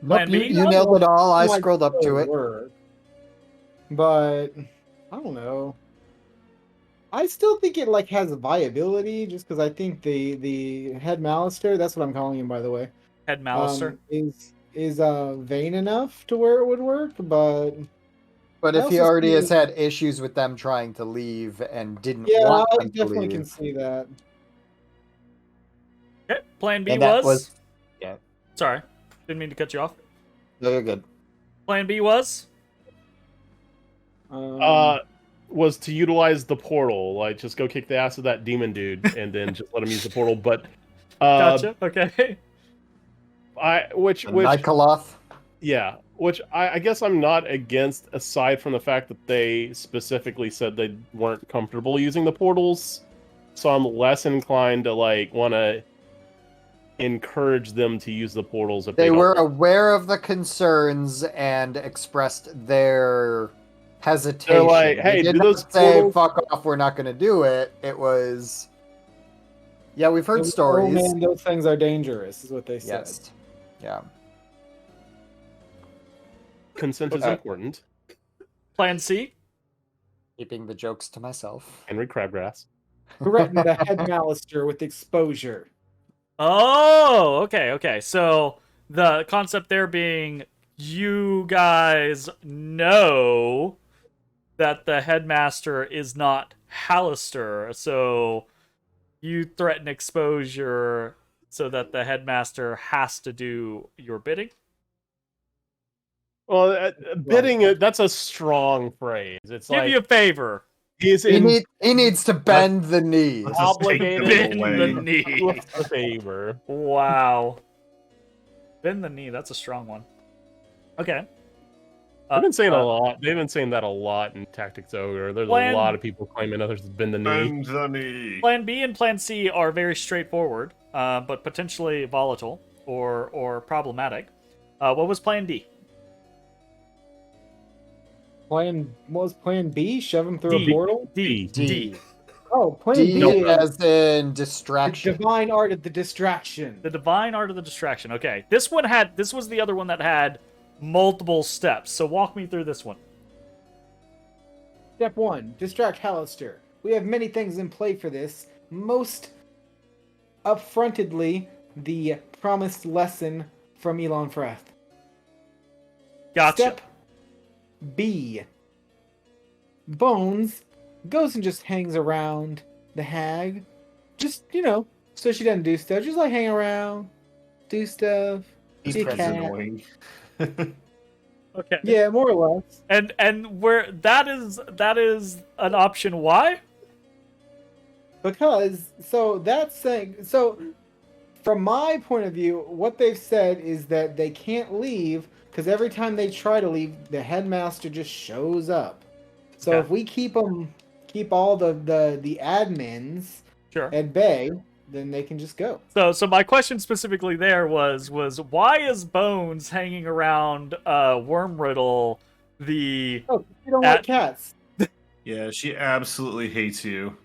Plan Nope, B? you nailed it all. I Like, scrolled up to it. work. But I don't know. I still think it like has viability, just because I think the head Halaster, that's what I'm calling him, by the way, Head Malister. is vain enough to where it would work, but But I if he also already see- has had issues with them trying to leave and didn't yeah, want I them to definitely leave, can see that. Okay. Plan B and that was Sorry. Didn't mean to cut you off. No, you're good. Plan B was? Was to utilize the portal, like just go kick the ass of that demon dude, and then just let him use the portal. But Gotcha. Okay. which Nikoloth. yeah, which I guess I'm not against, aside from the fact that they specifically said they weren't comfortable using the portals. So I'm less inclined to like want to encourage them to use the portals if They don't were want. aware of the concerns and expressed their hesitation. They're like, They "Hey, did do not those say portals-" fuck off, we're not going to do it. It was, yeah, we've heard Oh stories. man, those things are dangerous, is what they said. Yes. Yeah. Consent is Okay. important. Plan C? Keeping the jokes to myself. Henry Crabgrass. Threaten the headmaster with exposure. Oh, okay. So the concept there being you guys know that the headmaster is not Halaster, so you threaten exposure so that the headmaster has to do your bidding. Well, bidding, that's a strong phrase. It's Give like you a favor. he's He, in he needs to bend the knee. Let's just take them obligated Bend away. the knee. with a favor. Wow. Bend the knee, that's a strong one. Okay. I've been saying a lot. They've been saying that a lot in Tactics Ogre. There's Plan- a lot of people claiming others have been the knee. Bend the knee. Plan B and Plan C are very straightforward, but potentially volatile or problematic. What was Plan D? What was Plan B? Shove him through D. a portal? D. D. Oh, Plan D B is as in the distraction. divine art of the distraction. The divine art of the distraction. Okay, this was the other one that had multiple steps. So walk me through this one. Step 1. Distract Halaster. We have many things in play for this. Most upfrontedly, the promised lesson from Elon Freth. Gotcha. Step B. Bones goes and just hangs around the hag. Just, so she doesn't do stuff. Just like hang around, do stuff. He's be a that's cat. annoying. Okay. Yeah, more or less. And where that is an option. Why? Because, from my point of view, what they've said is that they can't leave because every time they try to leave, the headmaster just shows up. So Okay. if we keep all the admins Sure. at bay, then they can just go. So my question specifically there was why is Bones hanging around Wormriddle the Oh, you don't like cats. Yeah, she absolutely hates you.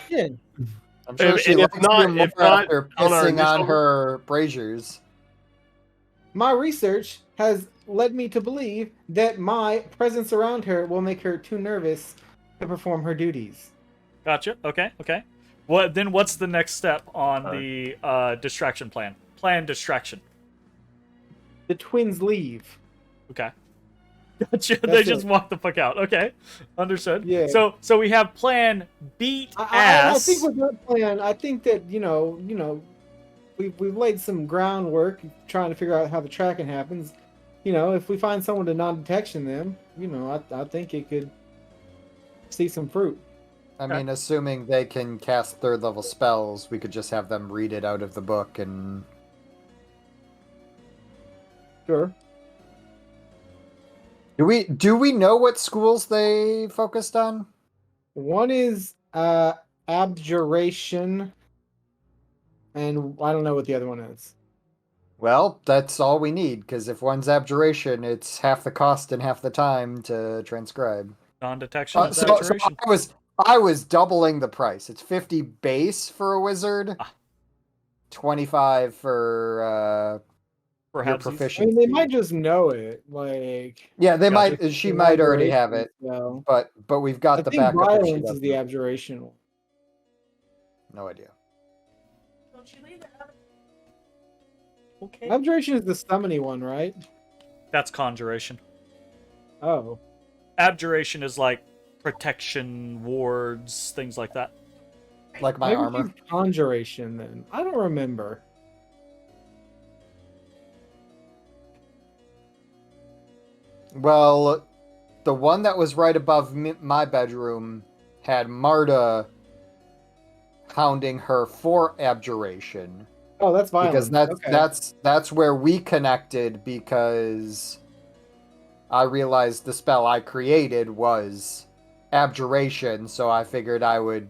Yeah. I'm sure And she if likes not- you more if not after on our pissing initial- on her braziers. My research has led me to believe that my presence around her will make her too nervous to perform her duties. Gotcha. Okay. What's the next step on the distraction plan? Plan distraction. The twins leave. Okay. Gotcha. They That's just it. walk the fuck out. Okay. Understood. Yeah. So we have plan beat I ass. think with that plan, I think that we've laid some groundwork trying to figure out how the tracking happens. If we find someone to non-detection them, I think it could see some fruit. I mean, assuming they can cast third level spells, we could just have them read it out of the book and. Sure. Do we know what schools they focused on? One is abjuration, and I don't know what the other one is. Well, that's all we need, because if one's abjuration, it's half the cost and half the time to transcribe. Non-detection is So saturation. I was doubling the price. It's 50 base for a wizard, 25 for your Perhaps I proficiency. mean, they might just know it. Like, Yeah, they Gotcha. might. She might already have it, So. but we've got I the think backup. if she violence is the doesn't. abjuration one. No idea. Okay. Abjuration is the summony one, right? That's conjuration. Oh. Abjuration is like protection, wards, things like that. Like my Maybe armor. it's conjuration then. I don't remember. Well, the one that was right above my bedroom had Marta hounding her for abjuration. Oh, that's violent. Because that's where we connected, because I realized the spell I created was abjuration, so I figured I would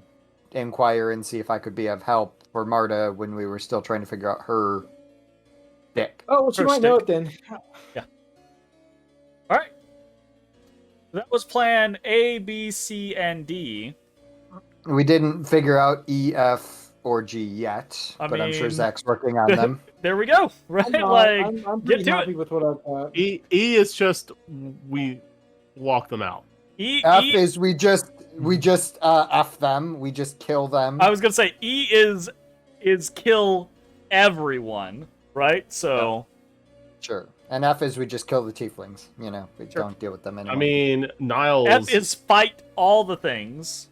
inquire and see if I could be of help for Marta when we were still trying to figure out her dick. Oh, well, she Her might know it stick. then. All right. That was plan A, B, C, and D. We didn't figure out E, F, or G yet, but I'm sure mean- Zach's working on them. There we go. Right? I'm get pretty to happy it. with what I've got. E is just we walk them out. F is we just F them, we just kill them. I was gonna say E is kill everyone, right? So Sure. And F is we just kill the tieflings. We Sure. don't deal with them anymore. I mean, Niles. F is fight all the things.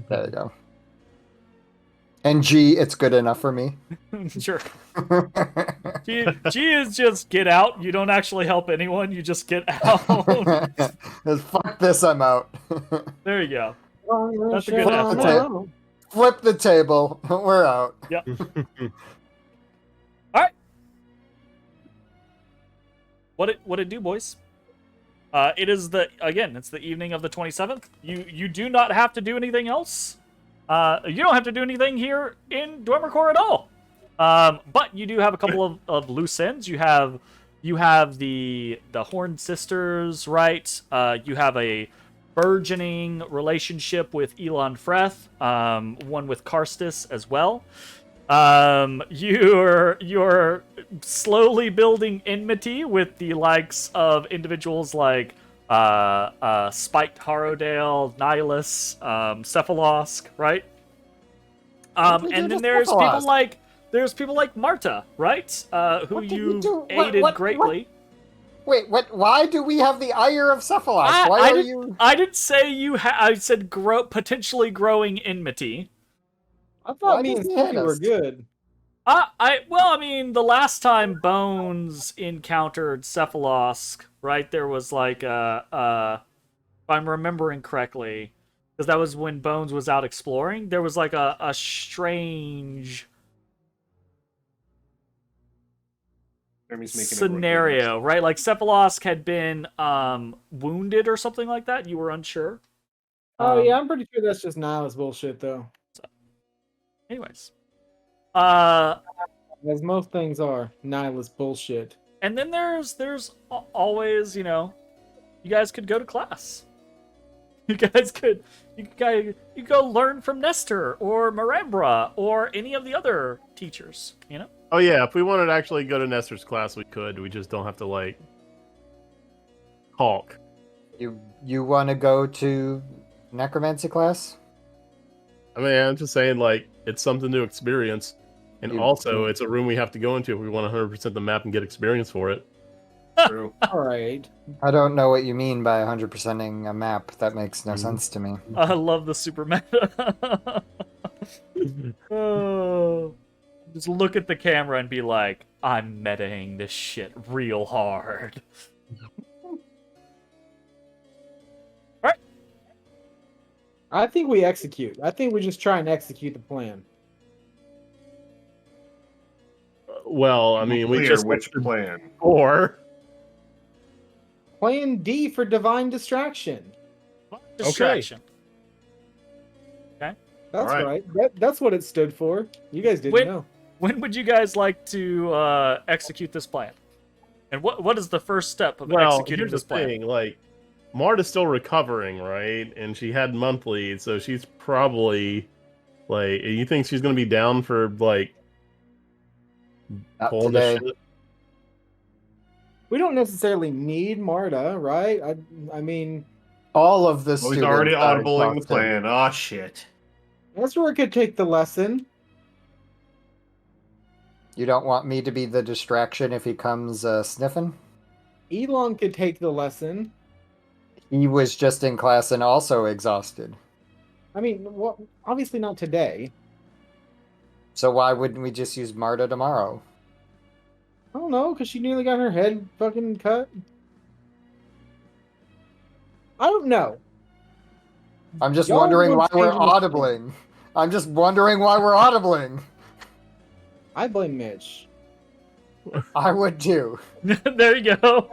There you go. And G, it's good enough for me. Sure. G is just get out. You don't actually help anyone. You just get out. Fuck this, I'm out. There you go. That's a good answer. Flip the table. We're out. Yep. All right. What it do, boys? It is it's the evening of the 27th. You do not have to do anything else. You don't have to do anything here in Dwemercore at all. But you do have a couple of loose ends. You have the Horned Sisters, right? You have a burgeoning relationship with Elon Freth, one with Karstis as well. You're slowly building enmity with the likes of individuals like Spiked Harrowdale, Nihilus, Cephalosk, right? And then there's people like Marta, right? Who What did you we do? aided What- greatly. Wait, what? Why do we have the ire of Cephalosk? Why are you? I didn't say you. I said potentially growing enmity. I Why thought me does and he hate Stevie were us? good. The last time Bones encountered Cephalosk, right? There was like if I'm remembering correctly, because that was when Bones was out exploring. There was like a strange Jeremy's making a scenario, right? Like Cephalosk had been wounded or something like that. You were unsure. Oh yeah, I'm pretty sure that's just Niles bullshit though. Anyways, As most things are, Nihilus bullshit. and then there's always, you guys could go to class. You go learn from Nestor or Marambra or any of the other teachers. Oh yeah, if we wanted to actually go to Nestor's class, we could. We just don't have to like Hulk. You want to go to necromancy class? I mean, I'm just saying, like, it's something to experience, and also it's a room we have to go into if we want 100% the map and get experience for it. True. All right. I don't know what you mean by 100%ing a map. That makes no sense to me. I love the super meta. Oh, just look at the camera and be like, I'm metaing this shit real hard. I think we execute. I think we just try and execute the plan. Well, I mean, we Clear just which plan. or Plan D for divine distraction. Distraction. That's Alright. right. That's what it stood for. You guys didn't Wait. know. When would you guys like to execute this plan? And what is the first step of well, executing here's this the plan? thing, like, Marta's still recovering, right? And she had monthly, so she's probably like, you think she's gonna be down for like Not pulling this today. shit? We don't necessarily need Marta, right? I mean, All of the Well, students he's already are audibling the exhausted. plan. Oh shit. Ezra could take the lesson. You don't want me to be the distraction if he comes sniffing? Elon could take the lesson. He was just in class and also exhausted. I mean, well, obviously not today. So why wouldn't we just use Marta tomorrow? I don't know, because she nearly got her head fucking cut. Well, Well, here's the thing, like, Marta's still recovering, right? And she had monthly, so she's probably like I don't know. I'm just Y'all wondering were why we're changing the audibling. I'm just wondering why we're audibling. I blame Mitch. I would too. There you go.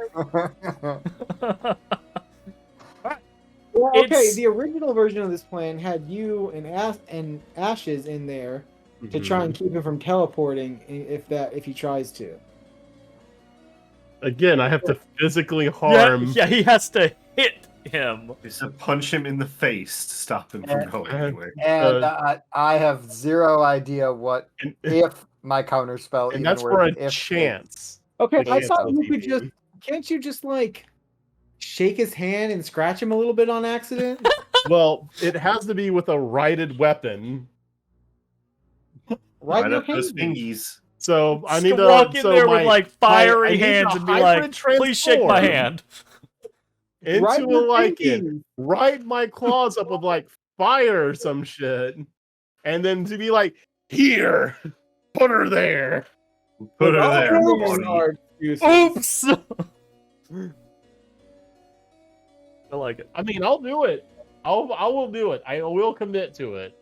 Well, okay, It's- the original version of this plan had you and Ashes in there to try and keep him from teleporting if he tries to. Again, I have to physically harm. Yeah, he has to hit him. Just to punch him in the face to stop him from going anywhere. And I have zero idea what And, if my counterspell and even that's works. for a if chance. Okay, The I chance thought of you could TP. just can't you just like shake his hand and scratch him a little bit on accident? Well, it has to be with a righted weapon. Right, Right your up those hand. fingies. So I Just need to walk in so there my, with like I fiery need hands to and be like, hybrid "Please shake my transform hand." into Right, a your lichen. pinky. Right my claws up with like fire or some shit, and then to be like, here, put her there. Put her All there, women buddy. are excuses. Oops. I like it. I mean, I'll do it. I will do it. I will commit to it.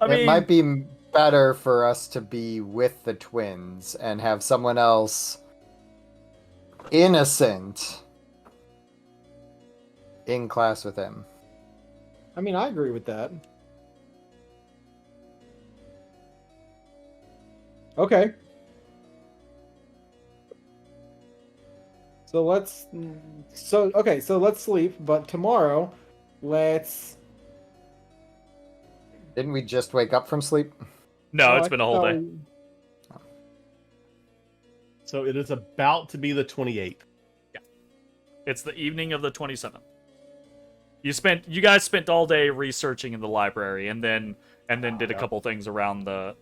I mean, it might be better for us to be with the twins and have someone else innocent in class with him. I mean, I agree with that. Okay. So let's sleep, but tomorrow let's Didn't we just wake up from sleep? no, it's been a whole day. So it is about to be the 28th. It's the evening of the 27th. You guys spent all day researching in the library, and then did a couple things around the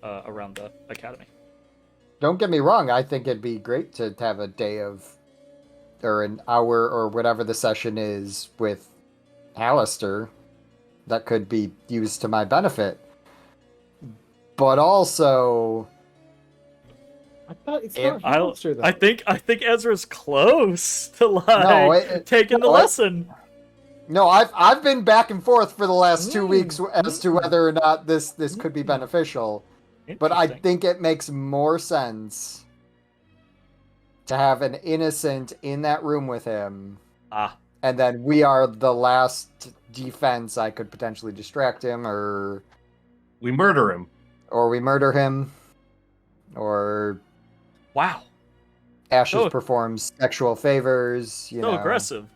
academy. Don't get me wrong, I think it'd be great to have a day of, or an hour or whatever the session is with Halaster that could be used to my benefit. But also, I thought it's If- not Halaster, though. I think Ezra's close to like taking the lesson. No, I've been back and forth for the last 2 weeks as to Mm. whether or not this could be beneficial. But I Interesting. think it makes more sense to have an innocent in that room with him, Ah, and then we are the last defense. I could potentially distract him, or We murder him. we murder him, or wow, Ashes Oh. performs sexual favors. so aggressive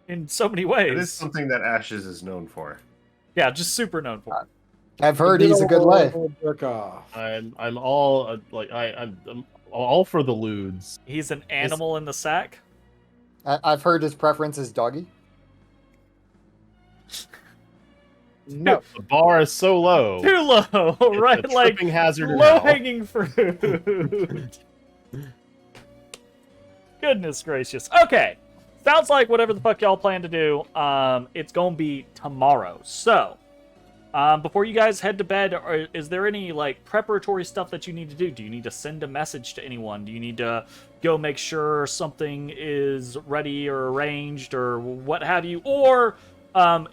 in so many ways. It is something that Ashes is known for. Yeah, just super known for. It. I've heard he's a good lay. Jerk off. I'm all I'm all for the lewds. He's an animal in the sack. I've heard his preference is doggy. No. The bar is so low. Too low, It's right? a Like tripping hazard in low hell. hanging fruit. Goodness gracious. Okay. Sounds like whatever the fuck y'all plan to do, it's gonna be tomorrow. So, before you guys head to bed, is there any like preparatory stuff that you need to do? Do you need to send a message to anyone? Do you need to go make sure something is ready or arranged or what have you? Or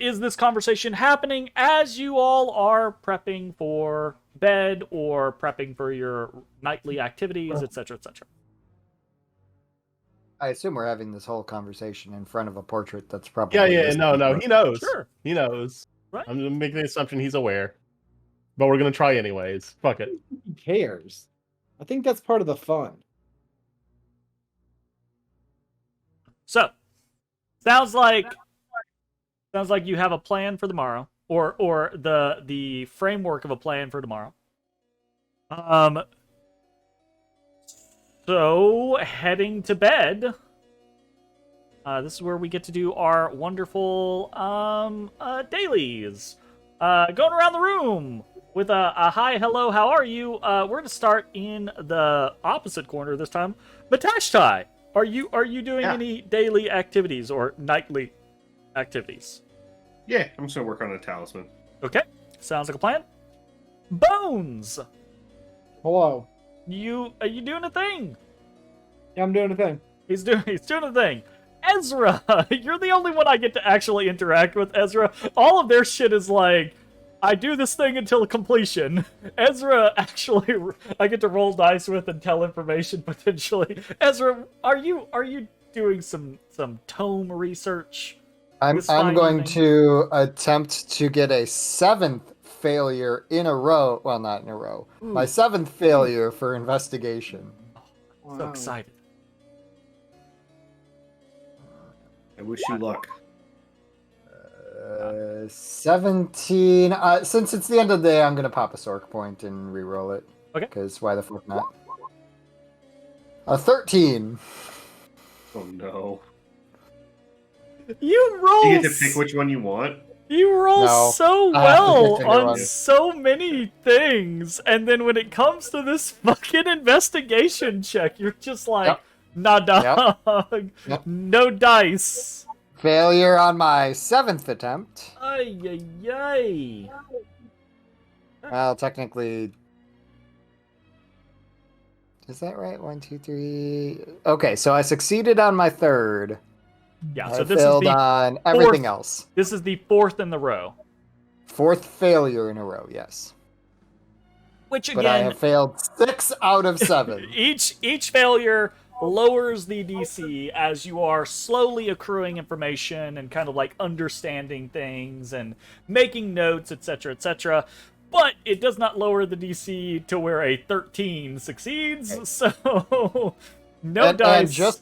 is this conversation happening as you all are prepping for bed or prepping for your nightly activities, etc., etc.? I assume we're having this whole conversation in front of a portrait that's probably Yeah, listening no, to he knows. Sure. He knows. Right. I'm making the assumption he's aware. But we're gonna try anyways. Fuck it. Who cares? I think that's part of the fun. So, sounds like you have a plan for tomorrow, or the framework of a plan for tomorrow. So heading to bed. This is where we get to do our wonderful dailies. Going around the room with a hi, hello, how are you? We're gonna start in the opposite corner this time. Matashtai, are you doing any daily activities or nightly activities? Yeah, I'm just gonna work on a talisman. Okay, sounds like a plan. Bones, Hello. are you doing a thing? Yeah, I'm doing a thing. He's doing a thing. Ezrah. You're the only one I get to actually interact with, Ezrah. All of their shit is like, I do this thing until completion. Ezrah, actually, I get to roll dice with and tell information potentially. Ezrah, are you doing some tome research? I'm going to attempt to get a 7th failure in a row. Well, not in a row. Ooh. My 7th failure for investigation. So excited. I wish you luck. 17. Since it's the end of the day, I'm gonna pop a Sork point and re-roll it. Okay. Because why the fuck not? 13. Oh no. You roll. You get to pick which one you want. You roll No, so I have to well pick on one. so many things, and then when it comes to this fucking investigation check, you're just like, Yep. nah, dog. Yep. No dice. Failure on my 7th attempt. Ay, ay, ay. Well, technically. Is that right? 1, 2, 3. Okay, so I succeeded on my 3rd. Yeah, I so this is failed the on everything else. this is the 4th in the row. 4th failure in a row, yes. Which But I again, have failed 6 out of 7. each failure lowers the DC as you are slowly accruing information and kind of like understanding things and making notes, etc., etc. But it does not lower the DC to where a 13 succeeds. So no dice. And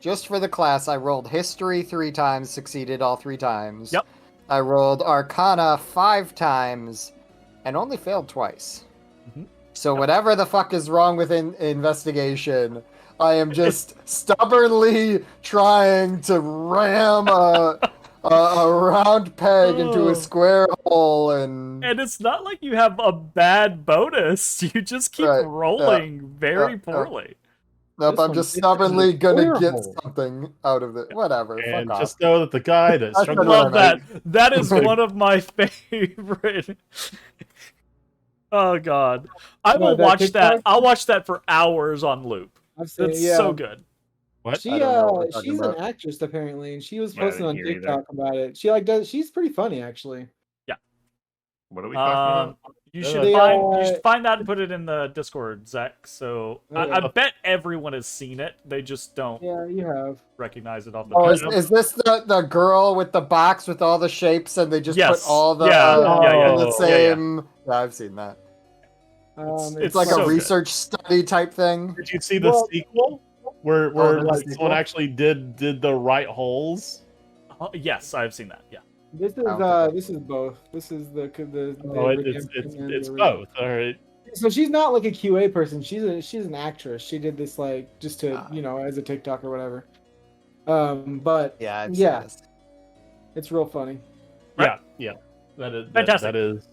just for the class, I rolled history 3 times, succeeded all 3 times. Yep. I rolled arcana 5 times and only failed twice. Mhm. So whatever the fuck is wrong with investigation, I am just stubbornly trying to ram a round peg into Oh. a square hole, and it's not like you have a bad bonus. You just keep Right, rolling very yeah. poorly. nope, This I'm one just fits into the stubbornly gonna square get hole. something out of it. Whatever, And fuck off. just know that the guy that I struggled What Love I that. That is one of my favorite. Oh god, I No, will that watch that. TikTok? I'll watch that for hours on loop. I've seen That's it, yeah. so good. What? She I don't know what we're talking she's about. an actress apparently, and she was Yeah, I posting on didn't hear either. TikTok about it. She like does. She's pretty funny actually. What are we talking about? You Yeah. should They, find that and put it in the Discord, Zach. So I Yeah. bet everyone has seen it. They just don't Yeah, you have. recognize it off the Oh, top. is this the girl with the box with all the shapes and they just Yes. put all the Yeah, yeah. in the Yeah, same? Yeah, I've seen that. It's It's like so a good. research study type thing. Did you see the Well- sequel? Where there's a like sequel? someone actually did the right holes? Yes, I've seen that. Yeah. This is I don't think this is both. This is the Oh, it's redemption and it's the both. All right. So she's not like a QA person. She's an actress. She did this like just to as a TikTok or whatever. But Yeah, I've Yeah. seen this. it's real funny. Right. Yeah. That is Fantastic. That is.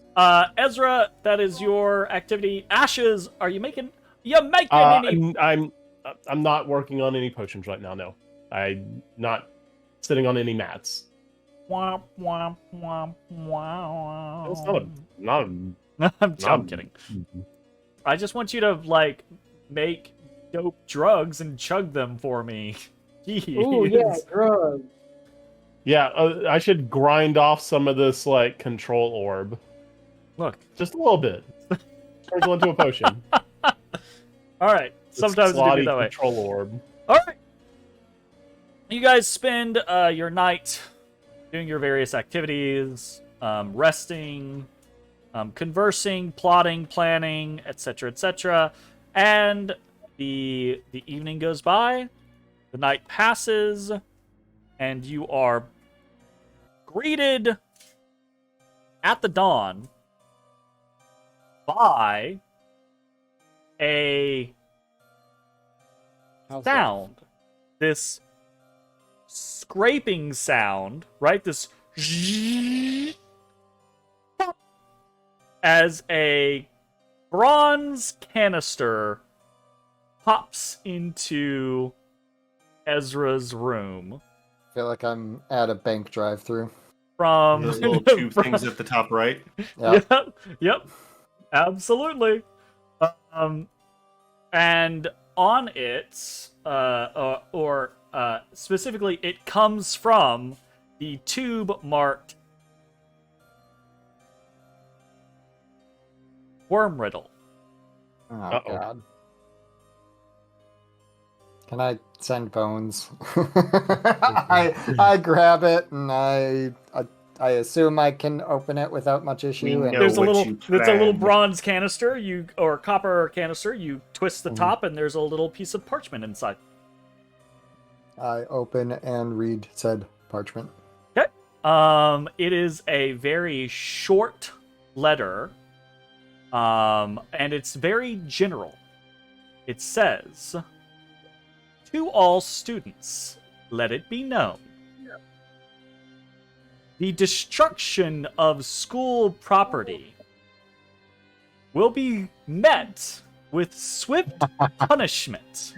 Ezra, that is your activity. Ashes, are you making? You making any? I'm not working on any potions right now. No, I'm not sitting on any mats. Womp, womp, womp, womp. It's not a I'm kidding. I just want you to like make dope drugs and chug them for me. Jeez. Oh yeah, drugs. Yeah, I should grind off some of this like control orb, Look. just a little bit. Turns into a potion. All right. Sometimes we do Slotty it that way. control orb. All right. You guys spend your night doing your various activities, resting, conversing, plotting, planning, etc., etc. And the evening goes by, the night passes, and you are greeted at the dawn by a How's sound. This scraping sound, right? This as a bronze canister pops into Ezra's room I feel like I'm at a bank drive-through. from Those little tube things at the top right. Yeah. Yep, absolutely. And on it, or Specifically, it comes from the tube marked Worm Riddle. Oh Uh-oh. God. Can I send bones? I grab it and I assume I can open it without much issue. We And know There's a what little you it's a little found. bronze canister, or copper canister. You twist the Mhm. top, and there's a little piece of parchment inside. I open and read said parchment. Okay. It is a very short letter, and it's very general. It says, "To all students, let it be known. The destruction of school property will be met with swift punishment.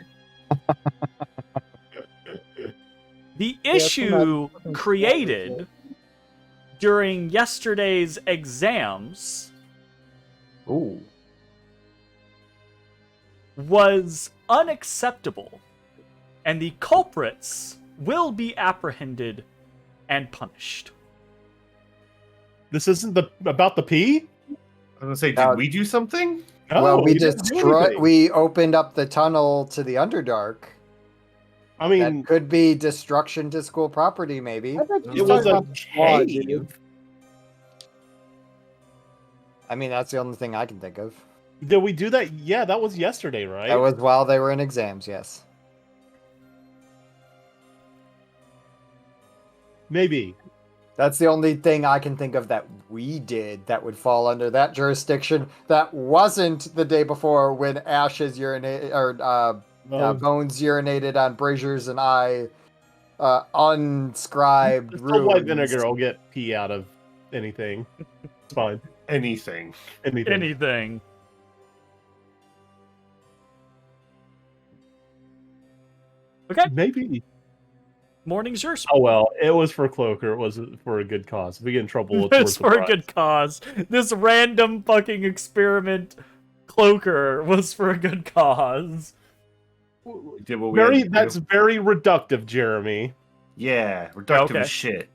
The issue created during yesterday's exams Ooh. was unacceptable, and the culprits will be apprehended and punished." This isn't about the pee? I was gonna say, did Uh, we do something? No, Well, we didn't do destroyed. anything. We opened up the tunnel to the Underdark. I mean, That could be destruction to school property, maybe. it was a Law, cave. dude. I mean, that's the only thing I can think of. Did we do that? Yeah, that was yesterday, right? That was while they were in exams. Yes. Maybe. That's the only thing I can think of that we did that would fall under that jurisdiction. That wasn't the day before when Ashes urinated or Bones urinated on Brazier's and I unscribed Still white runes. vinegar will get pee out of anything. It's fine. Anything. Anything. Anything. Okay, Maybe. morning's yours. Oh well, it was for Cloaker. It was for a good cause. If we get in trouble, it's It's worth for the a good cause. This random fucking experiment, Cloaker, was for a good cause. We did what we had to do. That's very reductive, Jeremy. Yeah, reductive Okay. as shit.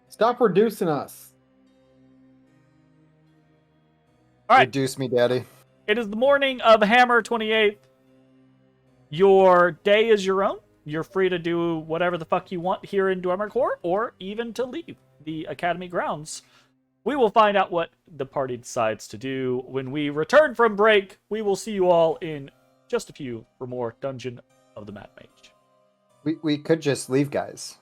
Stop reducing us. All right. Reduce me, Daddy. It is the morning of Hammer 28th. Your day is your own. You're free to do whatever the fuck you want here in Dwemercore, or even to leave the Academy grounds. We will find out what the party decides to do when we return from break. We will see you all in just a few for more Dungeon of the Mad Mage. We could just leave, guys.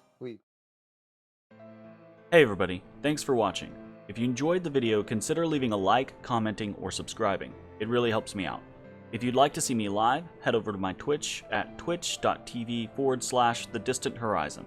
Hey everybody, thanks for watching. If you enjoyed the video, consider leaving a like, commenting, or subscribing. It really helps me out. If you'd like to see me live, head over to my Twitch at twitch.tv/thedistanthorizon.